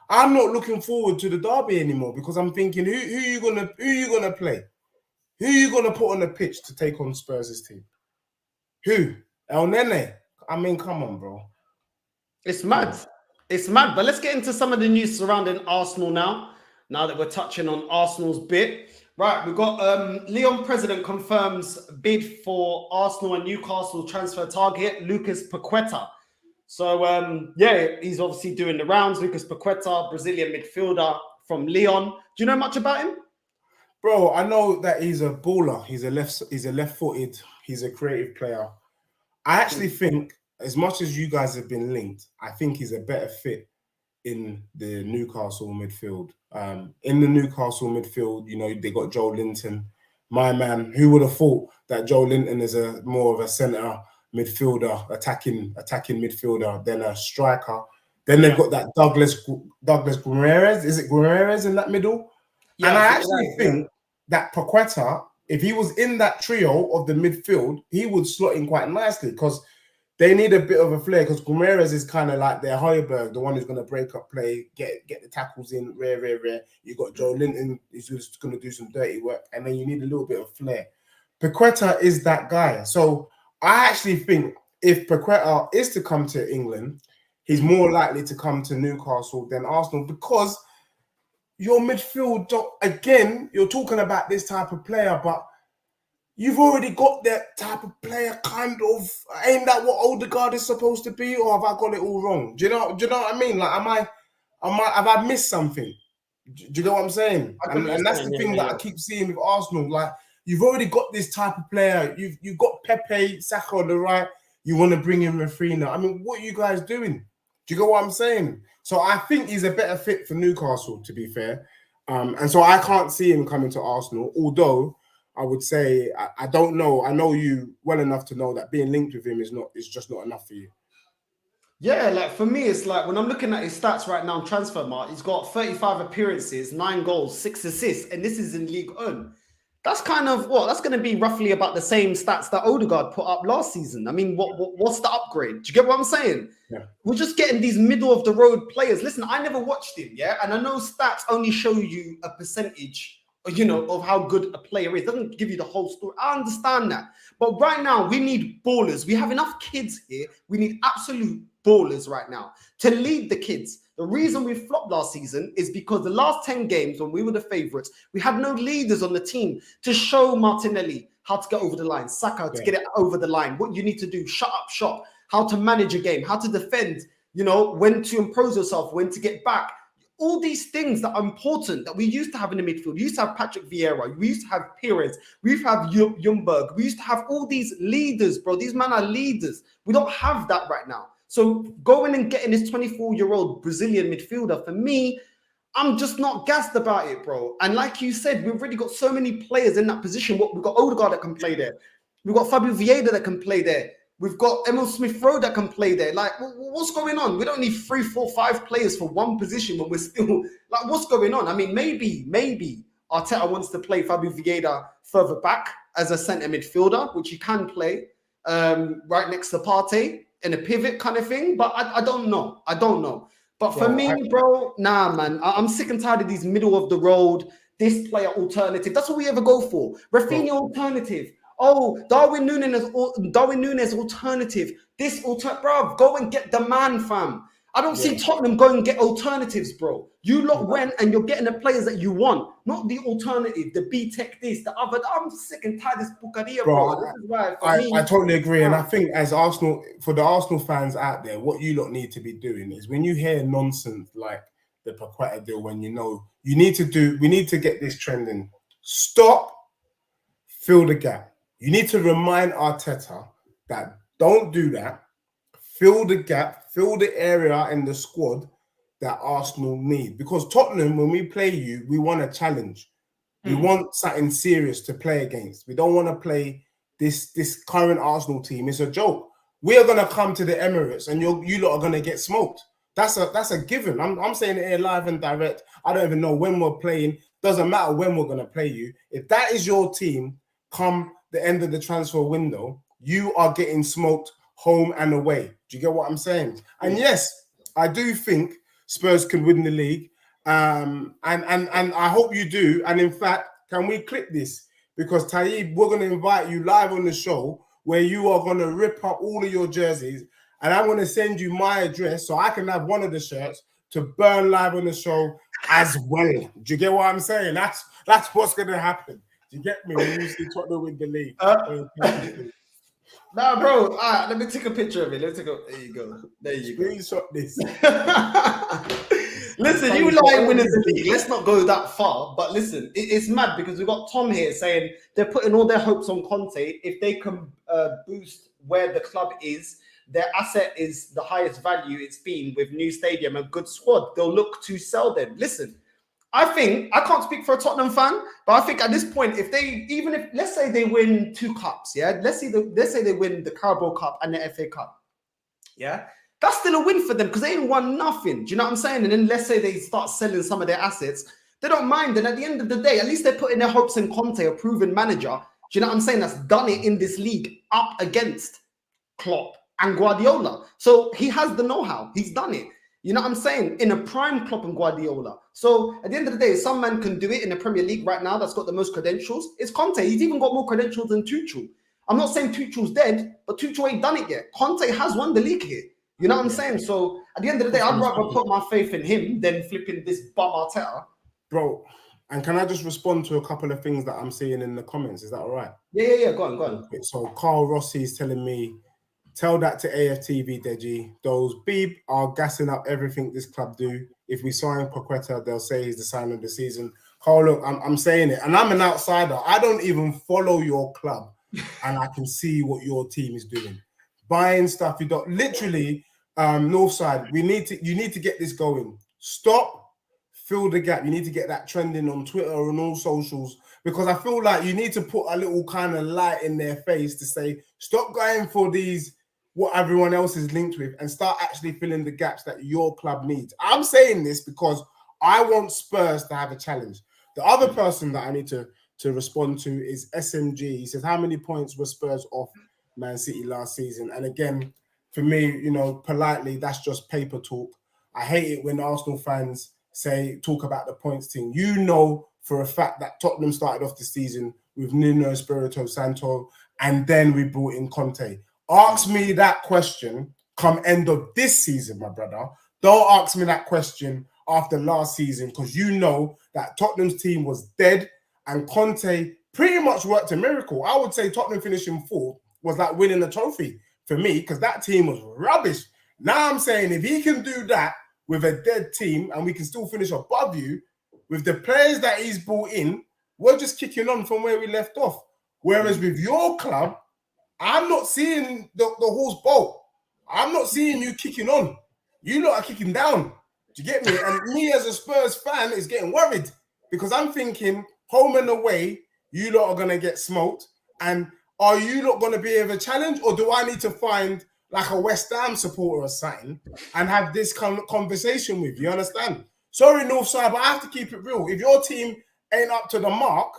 I'm not looking forward to the derby anymore because I'm thinking, who you gonna play? Who are you gonna put on the pitch to take on Spurs' team? Who? El Nene? I mean, come on, bro. It's mad. It's mad. But let's get into some of the news surrounding Arsenal now that we're touching on Arsenal's bit. Right, we've got Lyon president confirms bid for Arsenal and Newcastle transfer target, Lucas Paqueta. So, he's obviously doing the rounds. Lucas Paqueta, Brazilian midfielder from Lyon. Do you know much about him? Bro, I know that he's a baller. He's a left-footed. He's a creative player. I actually think, as much as you guys have been linked, I think he's a better fit in the Newcastle midfield. In the Newcastle midfield, they got Joe Linton, my man. Who would have thought that Joe Linton is more of a centre midfielder, attacking midfielder than a striker? Then they've got that Douglas Guimaraes. Is it Guimaraes in that middle? Yeah, and I actually think that Paqueta if he was in that trio of the midfield, he would slot in quite nicely because they need a bit of a flair. Because Guimaraes is kind of like their Højbjerg, the one who's going to break up play, get the tackles in, rare. You got Joe Linton, who's just going to do some dirty work, and then you need a little bit of flair. Paqueta is that guy. So I actually think if Paqueta is to come to England, he's more likely to come to Newcastle than Arsenal because your midfield, again, you're talking about this type of player, but you've already got that type of player kind of. Ain't that what Odegaard is supposed to be, or have I got it all wrong? Do you know what I mean? Like, have I missed something? Do you know what I'm saying? And that's the thing that I keep seeing with Arsenal. Like, you've already got this type of player. You've got Pepe, Saka on the right. You want to bring in Rafinha. I mean, what are you guys doing? Do you get what I'm saying? So I think he's a better fit for Newcastle, to be fair. And so I can't see him coming to Arsenal, although I would say, I don't know. I know you well enough to know that being linked with him is just not enough for you. Yeah, like for me, it's like when I'm looking at his stats right now on Transfermarkt, he's got 35 appearances, 9 goals, 6 assists, and this is in League One. That's kind of that's going to be roughly about the same stats that Odegaard put up last season. I mean, what's the upgrade? Do you get what I'm saying? Yeah. We're just getting these middle of the road players. Listen, I never watched him, yeah, and I know stats only show you a percentage, of how good a player is. It doesn't give you the whole story. I understand that, but right now we need ballers. We have enough kids here. We need absolute ballers right now to lead the kids. The reason we flopped last season is because the last 10 games when we were the favourites, we had no leaders on the team to show Martinelli how to get over the line, Saka to get it over the line, what you need to do, shut up shop, how to manage a game, how to defend, when to impose yourself, when to get back. All these things that are important that we used to have in the midfield. We used to have Patrick Vieira. We used to have Pires. We used to have Ljungberg. We used to have all these leaders, bro. These men are leaders. We don't have that right now. So going and getting this 24-year-old Brazilian midfielder, for me, I'm just not gassed about it, bro. And like you said, we've already got so many players in that position. We've got Odegaard that can play there. We've got Fabio Vieira that can play there. We've got Emil Smith-Rowe that can play there. Like, what's going on? We don't need 3, 4, 5 players for one position when we're still... Like, what's going on? I mean, maybe Arteta wants to play Fabio Vieira further back as a centre midfielder, which he can play right next to Partey in a pivot kind of thing. But I don't know. But for me, bro, nah, man. I'm sick and tired of these middle of the road, this player alternative. That's what we ever go for. Rafinha alternative. Oh, Darwin Núñez alternative. Bro, go and get the man, fam. I don't see Tottenham go and get alternatives, bro. You lot went and you're getting the players that you want, not the alternative, the B-Tech this, the other. I'm sick and tired of this Bucaria, bro. This is why, I totally agree. And I think as Arsenal, for the Arsenal fans out there, what you lot need to be doing is when you hear nonsense like the Paqueta deal, when we need to get this trending. Stop, fill the gap. You need to remind Arteta that don't do that. Fill the gap, fill the area in the squad that Arsenal need. Because Tottenham, when we play you, we want a challenge. We want something serious to play against. We don't want to play this current Arsenal team. It's a joke. We are going to come to the Emirates and you lot are going to get smoked. That's a given. I'm saying it here live and direct. I don't even know when we're playing. Doesn't matter when we're going to play you. If that is your team, come the end of the transfer window, you are getting smoked home and away. Do you get what I'm saying? And yes, I do think Spurs can win the league. And I hope you do. And in fact, can we clip this? Because Taib, we're going to invite you live on the show where you are going to rip up all of your jerseys. And I'm going to send you my address so I can have one of the shirts to burn live on the show as well. Do you get what I'm saying? That's what's going to happen. Do you get me? When you see Tottenham win the league. Nah, bro. All right, let me take a picture of it. There you go. Screenshot this. Listen, you like winners the league. Let's not go that far. But listen, it's mad because we've got Tom here saying they're putting all their hopes on Kante. If they can boost where the club is, their asset is the highest value it's been with new stadium and good squad. They'll look to sell them. Listen, I think, I can't speak for a Tottenham fan, but I think at this point, let's say they win 2 cups, yeah? Let's say they win the Carabao Cup and the FA Cup, yeah? That's still a win for them because they ain't won nothing. Do you know what I'm saying? And then let's say they start selling some of their assets. They don't mind. And at the end of the day, at least they're putting their hopes in Conte, a proven manager. Do you know what I'm saying? That's done it in this league up against Klopp and Guardiola. So he has the know-how. He's done it. You know what I'm saying? In a prime Klopp and Guardiola. So at the end of the day, some man can do it in the Premier League right now that's got the most credentials. It's Conte. He's even got more credentials than Tuchel. I'm not saying Tuchel's dead, but Tuchel ain't done it yet. Conte has won the league here. You know what I'm saying? So at the end of the day, I'd rather put my faith in him than flipping this bum Arteta. Bro, and can I just respond to a couple of things that I'm seeing in the comments? Is that all right? Yeah. Go on. Okay, so Carl Rossi is telling me, tell that to AFTV, Deji. Those Beeb are gassing up everything this club do. If we sign Paqueta, they'll say he's the sign of the season. Carl, look, I'm saying it, and I'm an outsider. I don't even follow your club, and I can see what your team is doing. Buying stuff, you don't literally. Northside, you need to get this going. Stop, fill the gap. You need to get that trending on Twitter and all socials, because I feel like you need to put a little kind of light in their face to say, stop going for these what everyone else is linked with and start actually filling the gaps that your club needs. I'm saying this because I want Spurs to have a challenge. The other person that I need to respond to is SMG. He says, how many points were Spurs off Man City last season? And again, for me, you know, politely, that's just paper talk. I hate it when Arsenal fans talk about the points thing. You know for a fact that Tottenham started off the season with Nuno Espirito Santo, and then we brought in Conte. Ask me that question come end of this season, my brother. Don't ask me that question after last season, because you know that Tottenham's team was dead and Conte pretty much worked a miracle. I would say Tottenham finishing fourth was like winning a trophy for me, because that team was rubbish. Now I'm saying if he can do that with a dead team and we can still finish above you with the players that he's brought in, we're just kicking on from where we left off. Whereas with your club, I'm not seeing the horse bolt. I'm not seeing you kicking on. You lot are kicking down. Do you get me? And me as a Spurs fan is getting worried, because I'm thinking home and away, you lot are going to get smoked. And are you not going to be able to challenge, or do I need to find like a West Ham supporter or something and have this conversation with you? Understand? Sorry, Northside, but I have to keep it real. If your team ain't up to the mark,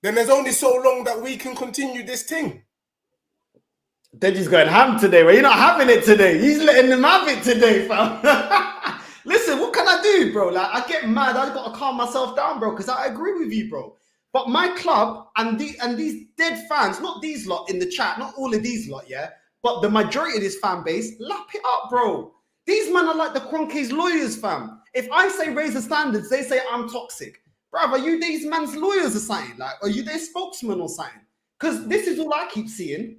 then there's only so long that we can continue this thing. Deji's going ham today, but you're not having it today. He's letting them have it today, fam. Listen, what can I do, bro? Like, I get mad. I got to calm myself down, bro, because I agree with you, bro. But my club and these dead fans, not these lot in the chat, not all of these lot, yeah, but the majority of this fan base, lap it up, bro. These men are like the Kroenke's lawyers, fam. If I say raise the standards, they say I'm toxic. Bruv, are you these man's lawyers or something? Like, are you their spokesman or something? Because this is all I keep seeing.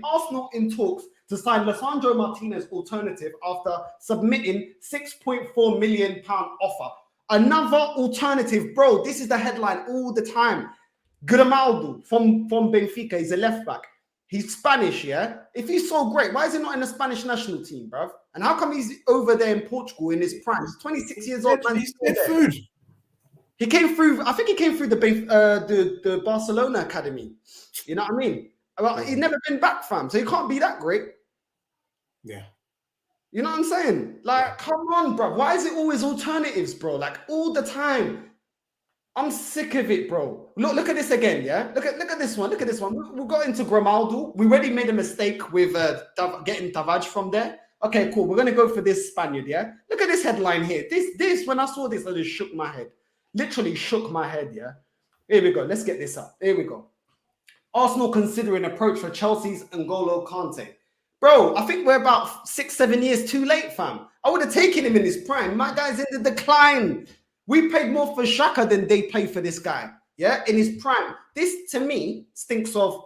Arsenal in talks to sign Lisandro Martinez alternative after submitting £6.4 million offer. Another alternative, bro. This is the headline all the time. Grimaldo from Benfica. He's a left back. He's Spanish, yeah? If he's so great, why is he not in the Spanish national team, bruv? And how come he's over there in Portugal in his prime? He's 26 years old, man. He's still there. He came through, I think he came through the Barcelona academy. You know what I mean? Well, he's never been back, fam. So he can't be that great. Yeah. You know what I'm saying? Like, come on, bro. Why is it always alternatives, bro? Like, all the time. I'm sick of it, bro. Look at this again, yeah? Look at this one. Look at this one. We'll go into Grimaldo. We already made a mistake with getting Tavares from there. Okay, cool. We're going to go for this Spaniard, yeah? Look at this headline here. This, when I saw this, I just shook my head. Literally shook my head, yeah? Here we go. Let's get this up. Here we go. Arsenal considering approach for Chelsea's N'Golo Kante. Bro, I think we're about 6-7 years too late, fam. I would have taken him in his prime. My guy's in the decline. We paid more for Xhaka than they paid for this guy, yeah? In his prime. This, to me, stinks of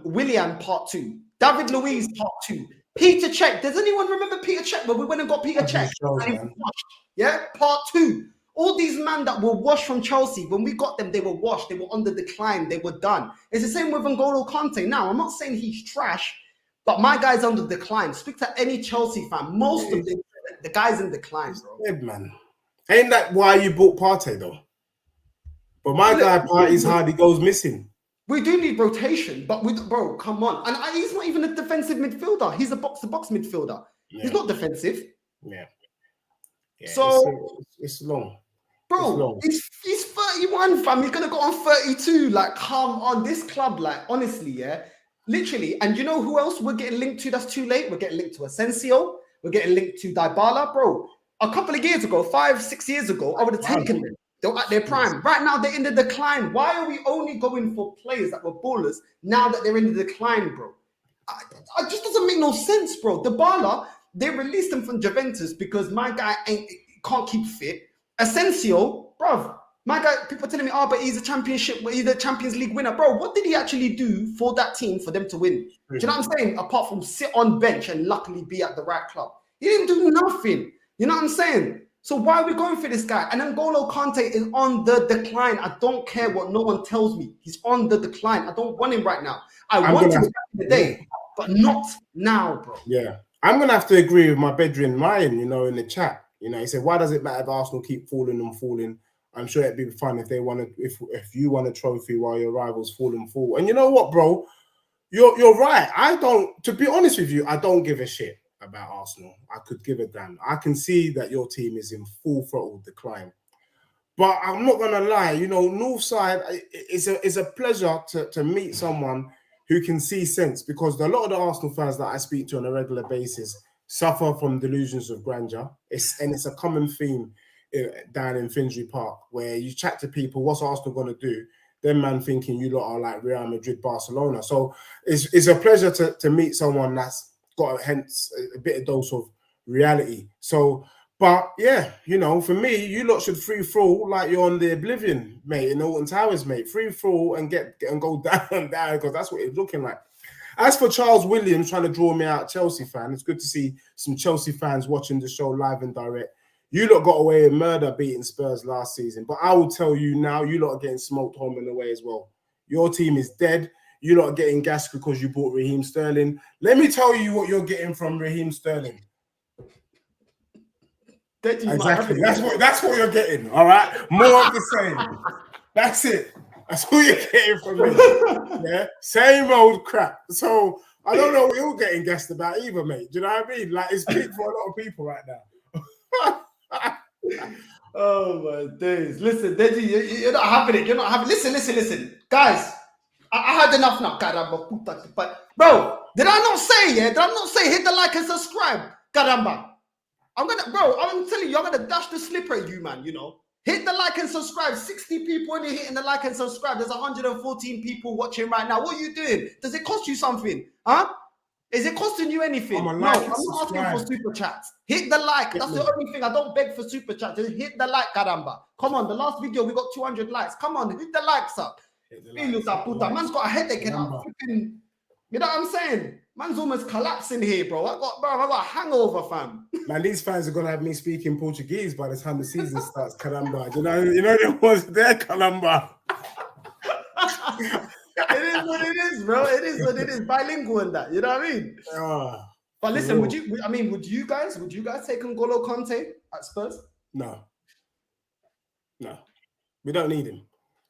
Willian Part 2. David Luiz Part 2. Peter Cech. Does anyone remember Peter Cech? Well, we went and got Peter Cech. Yeah? Part 2. All these men that were washed from Chelsea, when we got them, they were washed. They were on the decline. They were done. It's the same with N'Golo Kante. Now, I'm not saying he's trash, but my guy's on the decline. Speak to any Chelsea fan. Most of the guy's in decline, bro. Dead, man. Ain't that why you bought Partey, though? But my guy, Partey's hardly goes missing. We do need rotation, but bro, come on. And he's not even a defensive midfielder. He's a box-to-box midfielder. Yeah. He's not defensive. Yeah. So it's long. Bro, he's 31, fam. He's gonna go on 32. Like, come on, this club, like, honestly, yeah, literally. And you know who else we're getting linked to? That's too late. We're getting linked to Asensio. We're getting linked to Dybala, bro. A couple of years ago, 5-6 years ago, I would have taken them. They were at their prime. Right now, they're in the decline. Why are we only going for players that were ballers now that they're in the decline, bro? It just doesn't make no sense, bro. Dybala, they released him from Juventus because my guy can't keep fit. Asensio, bruv, my guy, people telling me, but he's a Champions League winner. Bro, what did he actually do for that team for them to win? Do you know what I'm saying? Apart from sit on bench and luckily be at the right club. He didn't do nothing. You know what I'm saying? So why are we going for this guy? And then N'Golo Kante is on the decline. I don't care what no one tells me. He's on the decline. I don't want him right now. I want him back in the day, but not now, bro. Yeah. I'm going to have to agree with my bedroom Ryan, in the chat. He said, why does it matter if Arsenal keep falling and falling? I'm sure it'd be fun if if you won a trophy while your rivals fall and fall. And you know what, bro? You're right. To be honest with you, I don't give a shit about Arsenal. I could give a damn. I can see that your team is in full throttle decline. But I'm not going to lie, Northside, it's a pleasure to meet someone who can see sense, because a lot of the Arsenal fans that I speak to on a regular basis suffer from delusions of grandeur. It's a common theme down in Finsbury Park, where you chat to people, what's Arsenal going to do? Them man thinking you lot are like Real Madrid, Barcelona. So it's a pleasure to meet someone that's got hence a bit of dose of reality. So, but yeah, for me, you lot should free fall like you're on the Oblivion, mate, in Alton Towers, mate. Free fall and get and go down, because that's what it's looking like. As for Charles Williams trying to draw me out, Chelsea fan, it's good to see some Chelsea fans watching the show live and direct. You lot got away with murder beating Spurs last season, but I will tell you now, you lot are getting smoked home and away as well. Your team is dead. You lot are getting gassed because you bought Raheem Sterling. Let me tell you what you're getting from Raheem Sterling. Exactly. That's what you're getting. All right. More of the same. That's it. That's what you're getting from me. Yeah. Same old crap. So I don't know what you're getting gassed about either, mate. Do you know what I mean? Like, it's big for a lot of people right now. Oh my days. Listen, Deji, you're not having it. You're not having it. Listen. Guys, I had enough now. Caramba. But bro, did I not say, Did I not say hit the like and subscribe? Caramba. I'm telling you, I'm gonna dash the slipper at you, man. Hit the like and subscribe. 60 people in here hitting the like and subscribe. There's 114 people watching right now. What are you doing? Does it cost you something? Huh? Is it costing you anything? I'm not asking for super chats. Hit the like. That's the only thing. I don't beg for super chats. Just hit the like, caramba. Come on, the last video we got 200 likes. Come on, hit the likes up. Man's got a headache and I'm flipping. You know what I'm saying? Man's almost collapsing here, bro. I got a hangover, fam. Man, these fans are gonna have me speaking Portuguese by the time the season starts, caramba. You know there was there, caramba. It is what it is, bro. It is what it is. Bilingual and that. You know what I mean? But listen, would you guys take N'Golo Kante at Spurs? No. We don't need him.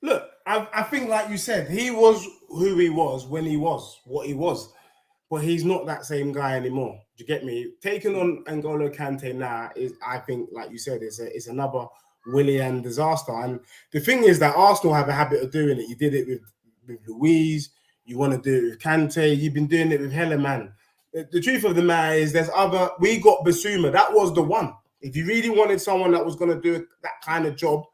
Look, I think, like you said, he was who he was when he was what he was. But he's not that same guy anymore. Do you get me? Taking on N'Golo Kante now is, I think, like you said, it's another Willian disaster. And the thing is that Arsenal have a habit of doing it. You did it with Luiz. You want to do it with Kante. You've been doing it with Hella, man. The truth of the matter is we got Basuma. That was the one. If you really wanted someone that was going to do that kind of job,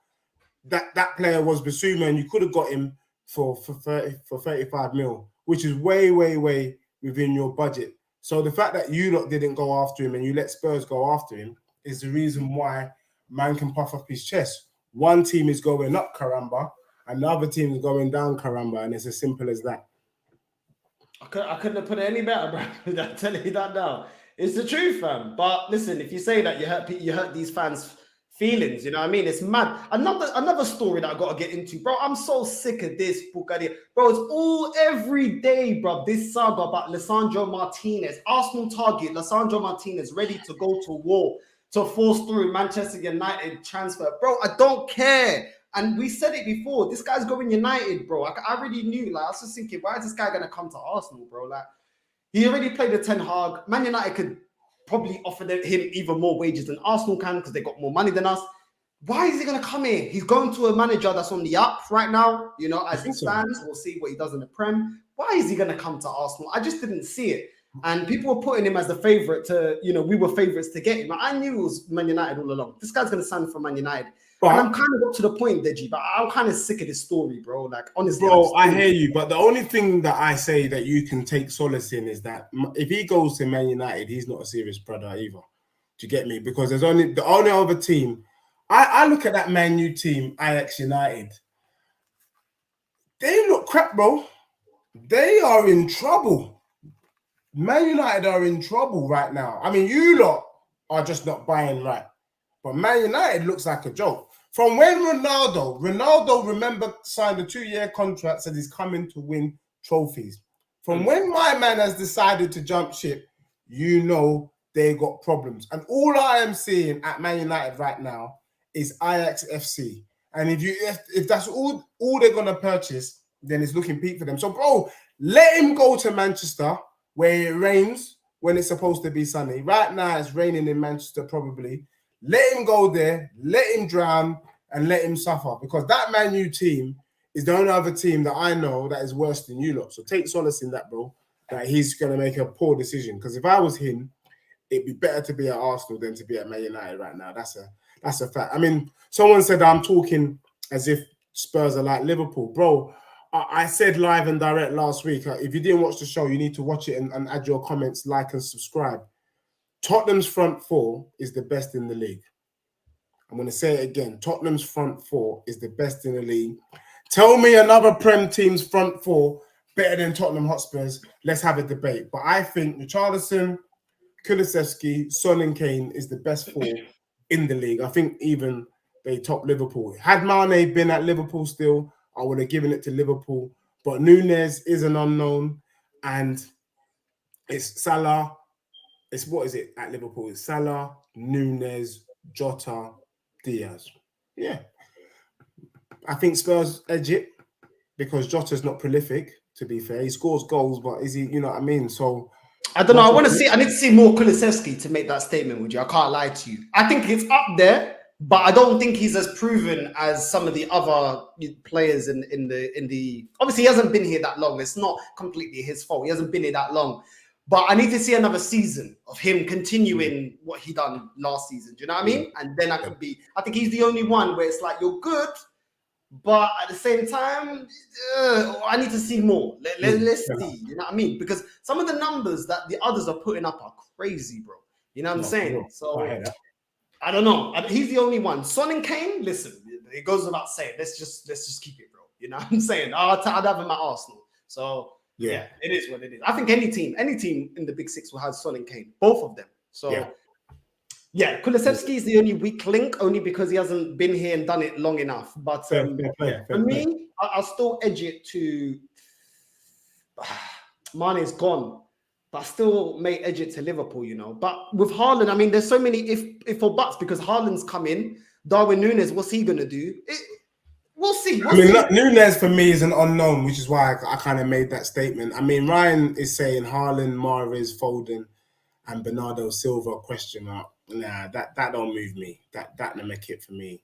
that player was Basuma, and you could have got him for 35 mil, which is way, way, way within your budget. So the fact that you lot didn't go after him and you let Spurs go after him is the reason why man can puff up his chest. One team is going up, caramba, and the other team is going down, caramba, and it's as simple as that. I couldn't have put it any better, bro. I'm telling you that now. It's the truth, fam. But listen, if you say that, you hurt these fans' feelings. You know what I mean? It's mad. Another story that I got to get into, bro. I'm so sick of this, Bukadia. Bro, it's all every day, bro. This saga about Lisandro Martinez. Arsenal target, Lisandro Martinez, ready to go to war to force through Manchester United transfer. Bro, I don't care. And we said it before. This guy's going United, bro. I already knew. Like, I was just thinking, why is this guy going to come to Arsenal, bro? Like, he already played at Ten Hag. Man United could probably offer him even more wages than Arsenal can because they got more money than us. Why is he going to come here? He's going to a manager that's on the up right now, you know, as it think so. stands. We'll see what he does in the Prem. Why is he going to come to Arsenal? I just didn't see it. And people were putting him as the favourite to, you know, we were favourites to get him. I knew it was Man United all along. This guy's going to sign for Man United. But, and I'm kind of up to the point, Deji, but I'm kind of sick of this story, bro. Like, honestly. Bro, I hear you. But the only thing that I say that you can take solace in is that if he goes to Man United, he's not a serious brother either. Do you get me? Because there's only the only other team. I look at that Man U team, Ajax United. They look crap, bro. They are in trouble. Man United are in trouble right now. I mean, you lot are just not buying right. But Man United looks like a joke. From when Ronaldo, remember, signed a 2-year contract, said he's coming to win trophies. From when my man has decided to jump ship, you know they got problems. And all I am seeing at Man United right now is Ajax FC. And if that's all they're gonna purchase, then it's looking peak for them. So, bro, let him go to Manchester where it rains when it's supposed to be sunny. Right now, it's raining in Manchester probably. Let him go there, let him drown, and let him suffer. Because that Man U team is the only other team that I know that is worse than you lot. So take solace in that, bro, that he's gonna make a poor decision. Because if I was him, it'd be better to be at Arsenal than to be at Man United right now. That's a fact. I mean, someone said I'm talking as if Spurs are like Liverpool. Bro, I said live and direct last week, if you didn't watch the show, you need to watch it and add your comments, like and subscribe. Tottenham's front four is the best in the league. I'm going to say it again. Tottenham's front four is the best in the league. Tell me another Prem team's front four better than Tottenham Hotspurs. Let's have a debate. But I think Richarlison, Kulusevski, Son and Kane is the best four in the league. I think even they top Liverpool. Had Mane been at Liverpool still, I would have given it to Liverpool. But Nunez is an unknown. And it's Salah. What is it at Liverpool? It's Salah, Nunez, Jota, Diaz. Yeah. I think Spurs edge it because Jota's not prolific, to be fair. He scores goals, but is he, you know what I mean? So I don't know. I need to see more Kulusevski to make that statement with you. I can't lie to you. I think it's up there, but I don't think he's as proven as some of the other players in the obviously he hasn't been here that long. It's not completely his fault. He hasn't been here that long. But I need to see another season of him continuing what he done last season. Do you know what I mean? And then I think he's the only one where it's like, you're good, but at the same time, I need to see more. Let's see. You know what I mean? Because some of the numbers that the others are putting up are crazy, bro. You know what I'm saying? So I don't know. He's the only one. Son and Kane, listen, it goes without saying. Let's just keep it, bro. You know what I'm saying? I'd have him at Arsenal. So yeah, it is what it is. I think any team in the Big Six will have Son and Kane, both of them. So yeah, Kulusevski is the only weak link, only because he hasn't been here and done it long enough. But for me, I'll still edge it to Mane's gone, but I still may edge it to Liverpool, you know. But with Haaland, I mean, there's so many if or buts because Haaland's come in. Darwin Núñez, what's he gonna do? We'll see. Núñez for me is an unknown, which is why I kind of made that statement. I mean, Ryan is saying Haaland, Mahrez, Foden, and Bernardo Silva question mark. Nah, that don't move me. That don't make it for me.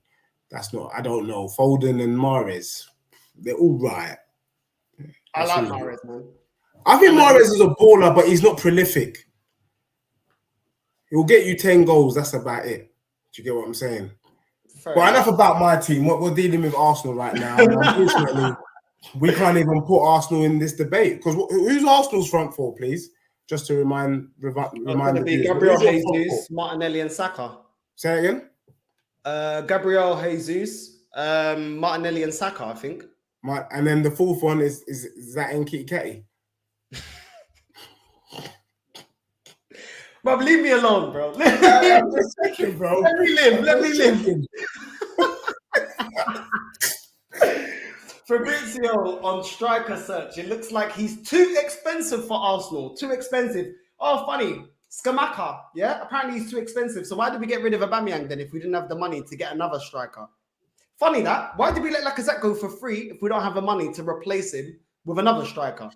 That's not. I don't know. Foden and Mahrez, they're all right. I like Mahrez, man. I think Mahrez is a baller, but he's not prolific. He'll get you 10 goals. That's about it. Do you get what I'm saying? Well, enough about my team. We're dealing with Arsenal right now. And unfortunately, we can't even put Arsenal in this debate. Because who's Arsenal's front four, please? Just to remind it's going to be Gabriel Jesus, Martinelli and Saka. Say it again? Gabriel Jesus, Martinelli and Saka, I think. And then the fourth one is that Nketiah. Bro, leave me alone, bro. Let me live. Fabrizio on striker search. It looks like he's too expensive for Arsenal. Too expensive. Oh, funny. Skamaka. Yeah, apparently he's too expensive. So why did we get rid of Aubameyang then if we didn't have the money to get another striker? Funny that. Why did we let Lacazette go for free if we don't have the money to replace him with another striker?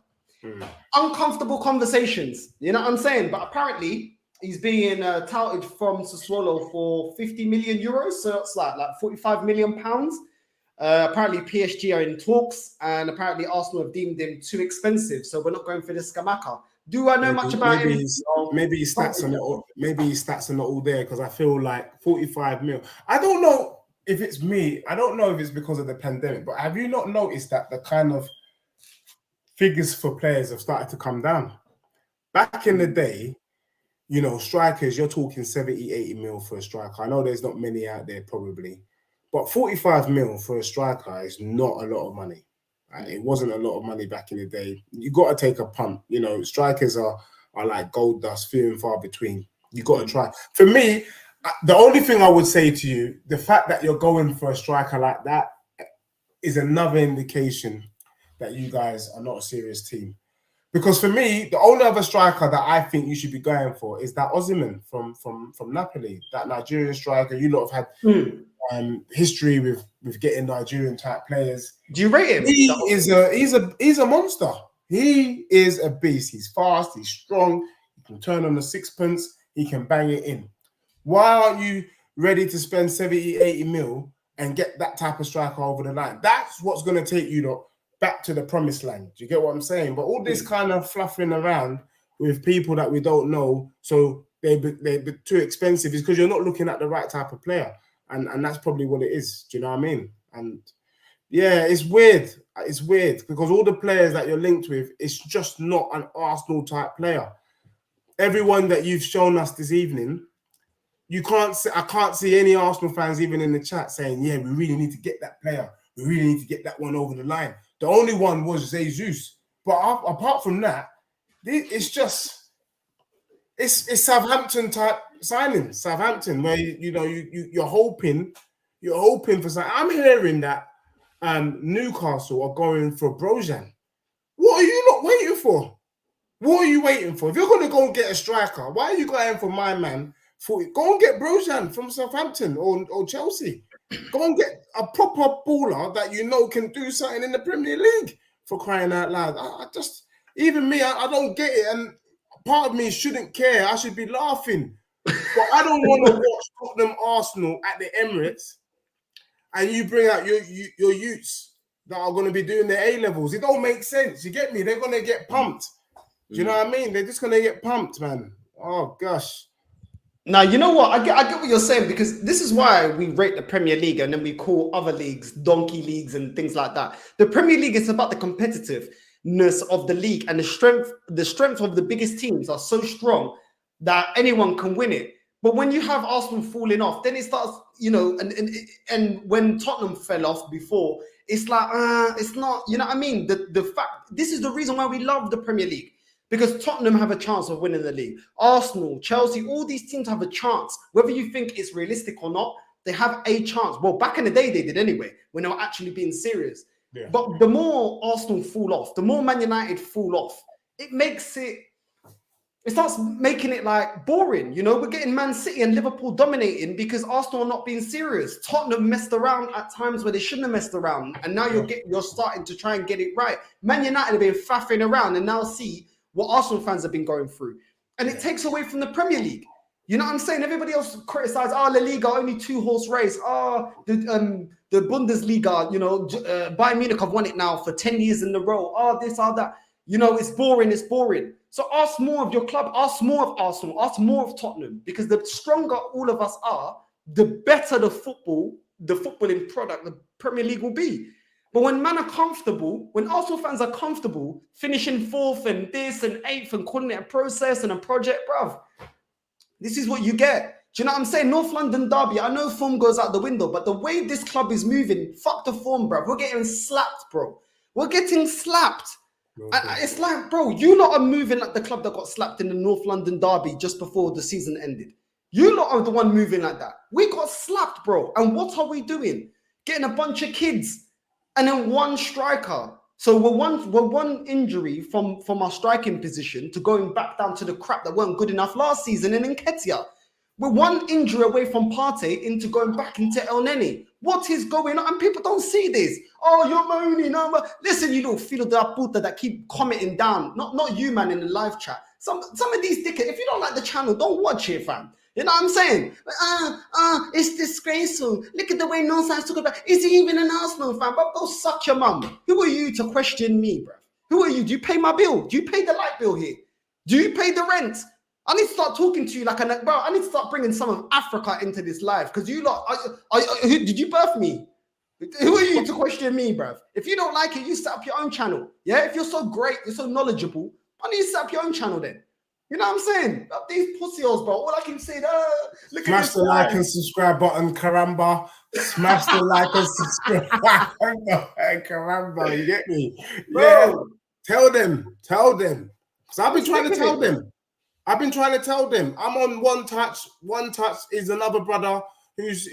Uncomfortable conversations. You know what I'm saying? But apparently He's being touted from Sassuolo for 50 million euros, so it's like 45 million pounds. Apparently, PSG are in talks, and apparently Arsenal have deemed him too expensive, so we're not going for this Scamacca. Do I know much about him? Maybe his stats are not. Maybe his stats are not all there because I feel like 45 mil. I don't know if it's me. I don't know if it's because of the pandemic, but have you not noticed that the kind of figures for players have started to come down? Back in the day, you know, strikers, you're talking 70, 80 mil for a striker. I know there's not many out there probably, but 45 mil for a striker is not a lot of money. It wasn't a lot of money back in the day. You got to take a punt. You know, strikers are like gold dust, few and far between. You got to try. For me, the only thing I would say to you, the fact that you're going for a striker like that is another indication that you guys are not a serious team. Because for me, the only other striker that I think you should be going for is that Osimhen from Napoli, that Nigerian striker. You lot have had history with getting Nigerian type players. Do you rate him? He's a monster. He is a beast. He's fast. He's strong. He can turn on the sixpence. He can bang it in. Why aren't you ready to spend 70, 80 mil and get that type of striker over the line? That's what's going to take you back to the promised land. Do you get what I'm saying? But all this kind of fluffing around with people that we don't know, so they're too expensive, is because you're not looking at the right type of player. And that's probably what it is. Do you know what I mean? And yeah, it's weird. It's weird because all the players that you're linked with, it's just not an Arsenal type player. Everyone that you've shown us this evening, I can't see any Arsenal fans even in the chat saying, yeah, we really need to get that player. We really need to get that one over the line. The only one was Jesus. But apart from that, it's Southampton type signing. Southampton, where you're hoping for something. I'm hearing that Newcastle are going for Brojan. What are you not waiting for? What are you waiting for? If you're going to go and get a striker, why are you going for my man? Go and get Brojan from Southampton or Chelsea. Go and get a proper baller that you know can do something in the Premier League, for crying out loud. I don't get it. And part of me shouldn't care. I should be laughing. But I don't want to watch Tottenham Arsenal at the Emirates and you bring out your youths that are going to be doing their A-levels. It don't make sense. You get me? They're going to get pumped. Do you know what I mean? They're just going to get pumped, man. Oh, gosh. Now, you know what? I get what you're saying, because this is why we rate the Premier League and then we call other leagues donkey leagues and things like that. The Premier League is about the competitiveness of the league, and the strength of the biggest teams are so strong that anyone can win it. But when you have Arsenal falling off, then it starts, and when Tottenham fell off before, it's like, it's not, you know what I mean? The fact, this is the reason why we love the Premier League. Because Tottenham have a chance of winning the league. Arsenal, Chelsea, all these teams have a chance. Whether you think it's realistic or not, they have a chance. Well, back in the day, they did anyway, when they were actually being serious. Yeah. But the more Arsenal fall off, the more Man United fall off, it starts making it like boring. You know, we're getting Man City and Liverpool dominating because Arsenal are not being serious. Tottenham messed around at times where they shouldn't have messed around. And now you're starting to try and get it right. Man United have been faffing around and now see what Arsenal fans have been going through. And it takes away from the Premier League. You know what I'm saying? Everybody else criticizes, La Liga, only 2-horse race. The Bundesliga, Bayern Munich have won it now for 10 years in a row. This, that. It's boring. So ask more of your club, ask more of Arsenal, ask more of Tottenham, because the stronger all of us are, the better the footballing product the Premier League will be. But when man are comfortable, when Arsenal fans are comfortable, finishing 4th and this and 8th and calling it a process and a project, bruv, this is what you get. Do you know what I'm saying? North London derby, I know form goes out the window, but the way this club is moving, fuck the form, bruv. We're getting slapped, bro. We're getting slapped. Okay. And it's like, bro, you lot are moving like the club that got slapped in the North London derby just before the season ended. You lot are the one moving like that. We got slapped, bro. And what are we doing? Getting a bunch of kids and then one striker. So we're one injury from our striking position to going back down to the crap that weren't good enough last season. And Nketiah, We're one injury away from Partey into going back into El Neni. What is going on? And people don't see this. Oh, you're moaning. No, listen, you little filo de la puta that keep commenting down. Not you, man, in the live chat. Some of these dickheads, if you don't like the channel, don't watch it, fam. You know what I'm saying? It's disgraceful. Look at the way Northside's talking about. Is he even an Arsenal fan? But go suck your mum. Who are you to question me, bro? Who are you? Do you pay my bill? Do you pay the light bill here? Do you pay the rent? I need to start talking to you like bro. I need to start bringing some of Africa into this live because you lot. Did you birth me? Who are you to question me, bro? If you don't like it, you set up your own channel. Yeah. If you're so great, you're so knowledgeable, why don't you set up your own channel then? You know what I'm saying? These pussy-holes, bro. All I can say, look smash the like and subscribe button, caramba. Smash the like and subscribe button, caramba. You get me? Bro. Yeah. Tell them. Because I've been trying to tell them. I'm on One Touch. One Touch is another brother who's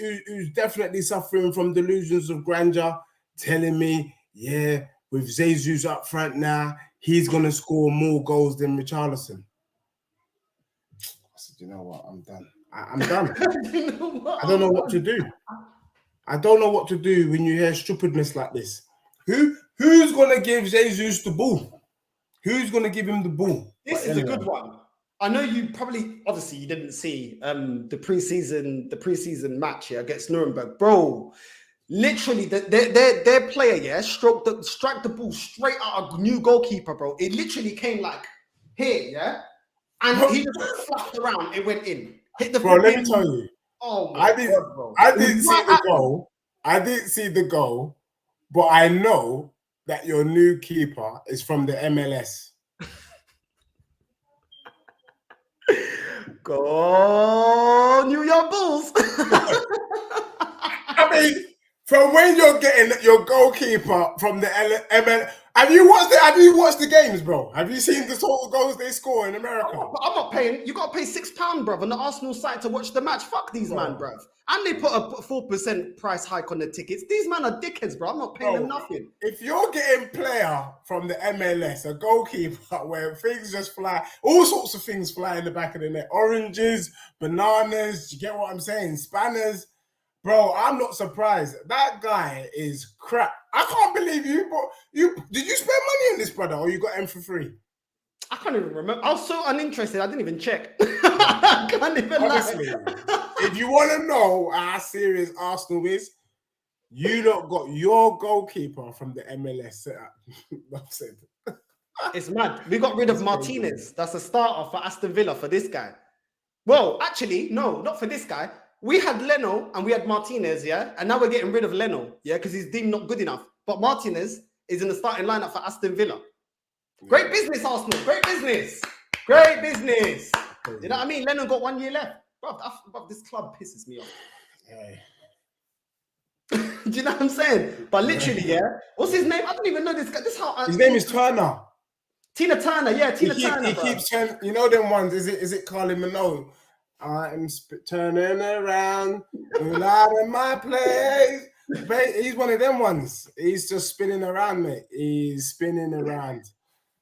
definitely suffering from delusions of grandeur, telling me, yeah, with Jesus up front now, he's going to score more goals than Richarlison. I said, you know what? I'm done. I'm done. I don't know what to do. I don't know what to do when you hear stupidness like this. Who's going to give Jesus the ball? Who's going to give him the ball? This is a good one. I know you obviously you didn't see the preseason match here against Nuremberg, bro. Literally, their player, yeah, struck the ball straight out of new goalkeeper, bro. It literally came like here, yeah, and he just flashed around. It went in. Hit the bro. Let me tell you. Oh my God, bro. I didn't see the goal. I didn't see the goal, but I know that your new keeper is from the MLS. Go New York Bulls. I mean, from when you're getting your goalkeeper from the MLS, have you watched the games, bro? Have you seen the total goals they score in America? I'm not paying. You got to pay £6, bro, on the Arsenal site to watch the match. Fuck these man, bro. And they put a 4% price hike on the tickets. These men are dickheads, bro. I'm not paying them nothing. If you're getting player from the MLS, a goalkeeper where things just fly, all sorts of things fly in the back of the net, oranges, bananas, you get what I'm saying? Spanners. Bro, I'm not surprised. That guy is crap. I can't believe you, but did you spend money on this, brother, or you got him for free? I can't even remember. I was so uninterested. I didn't even check. I can't even honestly. If you want to know how serious Arsenal is, you lot got your goalkeeper from the MLS set up. That's it. It's mad. We got rid of Martinez. That's a starter for Aston Villa for this guy. Well, actually, no, not for this guy. We had Leno and we had Martinez, yeah? And now we're getting rid of Leno, yeah? Because he's deemed not good enough. But Martinez is in the starting lineup for Aston Villa. Great business, Arsenal. Great business. Great business. You know what I mean? Leno got 1 year left. Bro, this club pisses me off. Yeah. Do you know what I'm saying? But literally, yeah. What's his name? I don't even know this guy. His name is Turner. Tina Turner, yeah. Turner. He keeps turning. You know them ones? Is it Carly Minogue? I'm turning around, out of my place. He's one of them ones. He's just spinning around, mate. He's spinning around.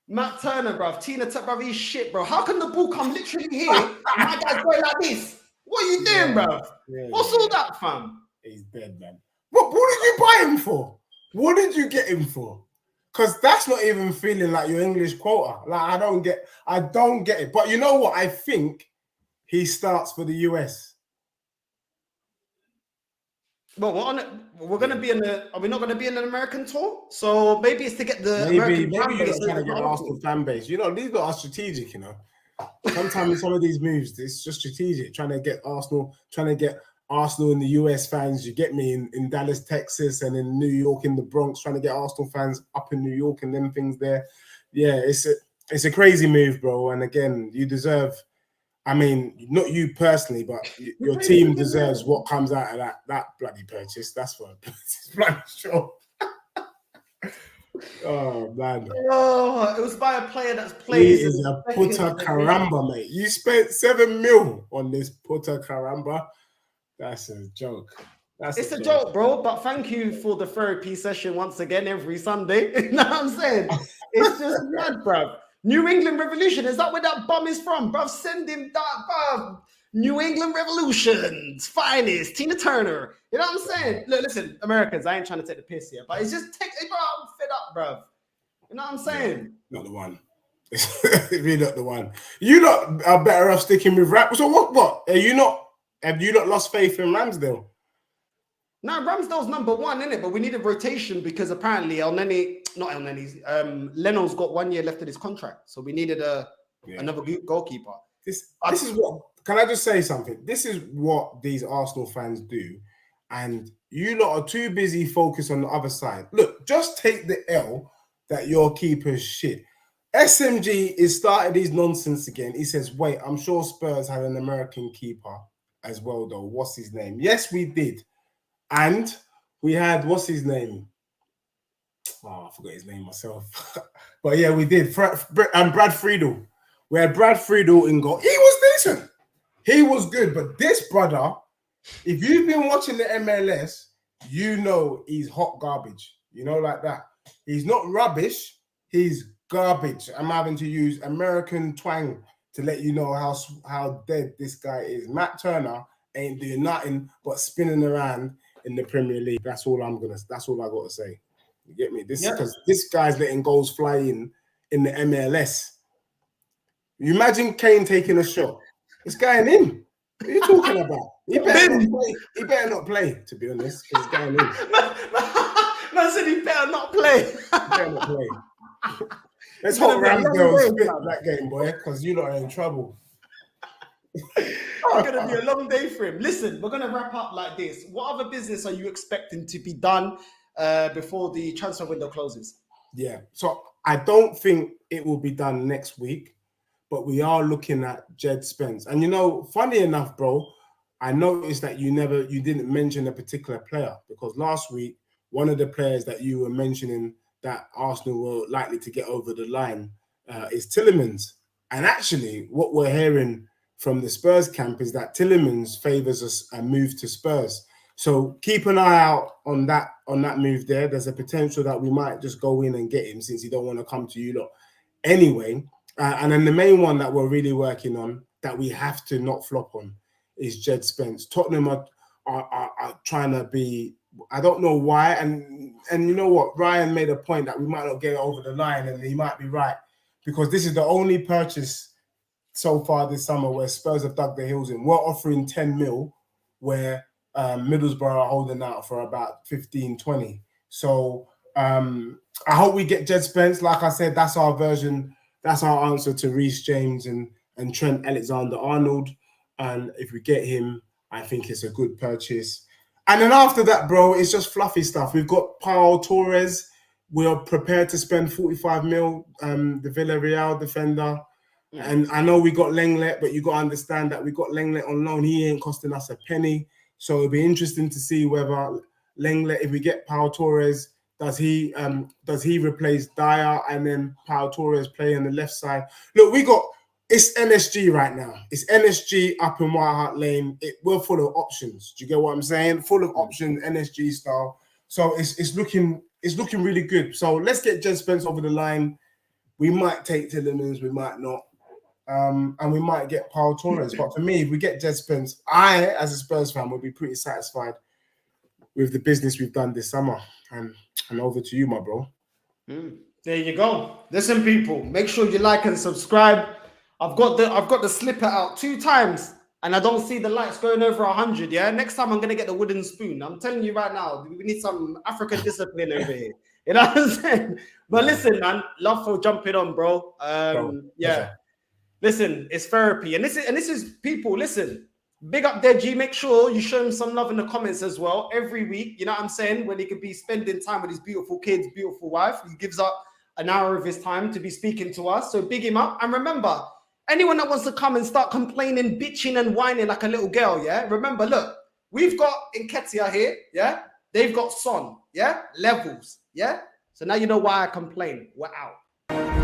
Matt Turner, bruv. Tina Turner, bruv. He's shit, bro. How can the ball come literally here and my guy's going like this? What are you doing, bruv? What's all that, fam? He's dead, man. What did you buy him for? What did you get him for? Because that's not even feeling like your English quota. Like, I don't get it. But you know what? I think he starts for the US. Well, we're going to be are we not going to be in an American tour? So maybe it's to get the American fan base. Maybe you're trying to get Arsenal fan base. You know, these guys are strategic, you know. Sometimes in some of these moves, it's just strategic. Trying to get Arsenal in the US fans, you get me, in Dallas, Texas, and in New York, in the Bronx, trying to get Arsenal fans up in New York and them things there. Yeah, it's a crazy move, bro. And again, you deserve, I mean, not you personally, but your team deserves what comes out of that bloody purchase. That's for bloody sure. Oh, man. Oh, it was by a player that's played. He is a puta caramba, mate. You spent 7 mil on this puta caramba. That's a joke. It's a joke, bro. But thank you for the therapy session once again every Sunday. You know what I'm saying? It's just mad, bruv. New England Revolution. Is that where that bum is from, bruv? Send him that, bruv. New England Revolution's finest, Tina Turner. You know what I'm saying? Look, listen, Americans, I ain't trying to take the piss here, but it's just bro, I'm fed up, bruv. You know what I'm saying? Yeah, not the one. It's really not the one. You lot are better off sticking with rap. So what? Have you not lost faith in Ramsdale? No, Ramsdale's number one, isn't it? But we need a rotation because apparently Leno's got 1 year left of his contract. So we needed another goalkeeper. This is what, can I just say something? This is what these Arsenal fans do. And you lot are too busy focused on the other side. Look, just take the L that your keeper's shit. SMG is started his nonsense again. He says, wait, I'm sure Spurs had an American keeper as well, though. What's his name? Yes, we did. And we had, what's his name? Oh, I forgot his name myself. But yeah, we did. And Brad Friedel. We had Brad Friedel in goal. He was decent. He was good. But this brother, if you've been watching the MLS, you know he's hot garbage. You know, like that. He's not rubbish. He's garbage. I'm having to use American twang to let you know how dead this guy is. Matt Turner ain't doing nothing but spinning around in the Premier League. That's all I got to say. You get me? Because this guy's letting goals fly in the MLS. You imagine Kane taking a shot. It's going in. What are you talking about? He better not play, to be honest. It's going in. Man said he better not play. He better not play. Let's hope Ramsdale spit that game, boy, because you lot are in trouble. It's going to be a long day for him. Listen, we're going to wrap up like this. What other business are you expecting to be done before the transfer window closes? Yeah, so I don't think it will be done next week, but we are looking at Jed Spence. And you know, funny enough, bro, I noticed that you didn't mention a particular player, because last week, one of the players that you were mentioning that Arsenal were likely to get over the line is Tielemans. And actually, what we're hearing from the Spurs camp is that Tielemans favours a move to Spurs. So keep an eye out on that move there. There's a potential that we might just go in and get him, since he don't want to come to you lot anyway. And then the main one that we're really working on, that we have to not flop on, is Jed Spence. Tottenham are trying to be, I don't know why, and you know what, Ryan made a point that we might not get over the line, and he might be right, because this is the only purchase so far this summer where Spurs have dug their heels in. We're offering 10 mil, where Middlesbrough are holding out for about 15, 20. So I hope we get Jed Spence. Like I said, that's our version. That's our answer to Reece James and Trent Alexander-Arnold. And if we get him, I think it's a good purchase. And then after that, bro, it's just fluffy stuff. We've got Pau Torres. We're prepared to spend 45 mil, the Villarreal defender. And I know we got Lenglet, but you got to understand that we got Lenglet on loan. He ain't costing us a penny. So it'll be interesting to see whether Lenglet, if we get Pau Torres, does he replace Dyer, and then Pau Torres play on the left side? Look, it's NSG right now. It's NSG up in White Hart Lane. We're full of options. Do you get what I'm saying? Full of options, NSG style. So it's looking really good. So let's get Jed Spence over the line. We might take Tielemans, we might not. And we might get Pau Torres. But for me, if we get Jed Spence, I, as a Spurs fan, will be pretty satisfied with the business we've done this summer. And over to you, my bro. There you go. Listen, people, make sure you like and subscribe. I've got the slipper out 2 times, and I don't see the lights going over 100. Yeah, next time I'm gonna get the wooden spoon. I'm telling you right now, we need some African discipline over here. You know what I'm saying? But listen, man, love for jumping on, bro. Yeah. Listen, it's therapy, and this is people. Listen, big up there, G. Make sure you show him some love in the comments as well every week. You know what I'm saying? When he could be spending time with his beautiful kids, beautiful wife, he gives up an hour of his time to be speaking to us. So big him up, and remember, anyone that wants to come and start complaining, bitching, and whining like a little girl, yeah. Remember, look, we've got Nketiah here, yeah. They've got Son, yeah. Levels, yeah. So now you know why I complain. We're out.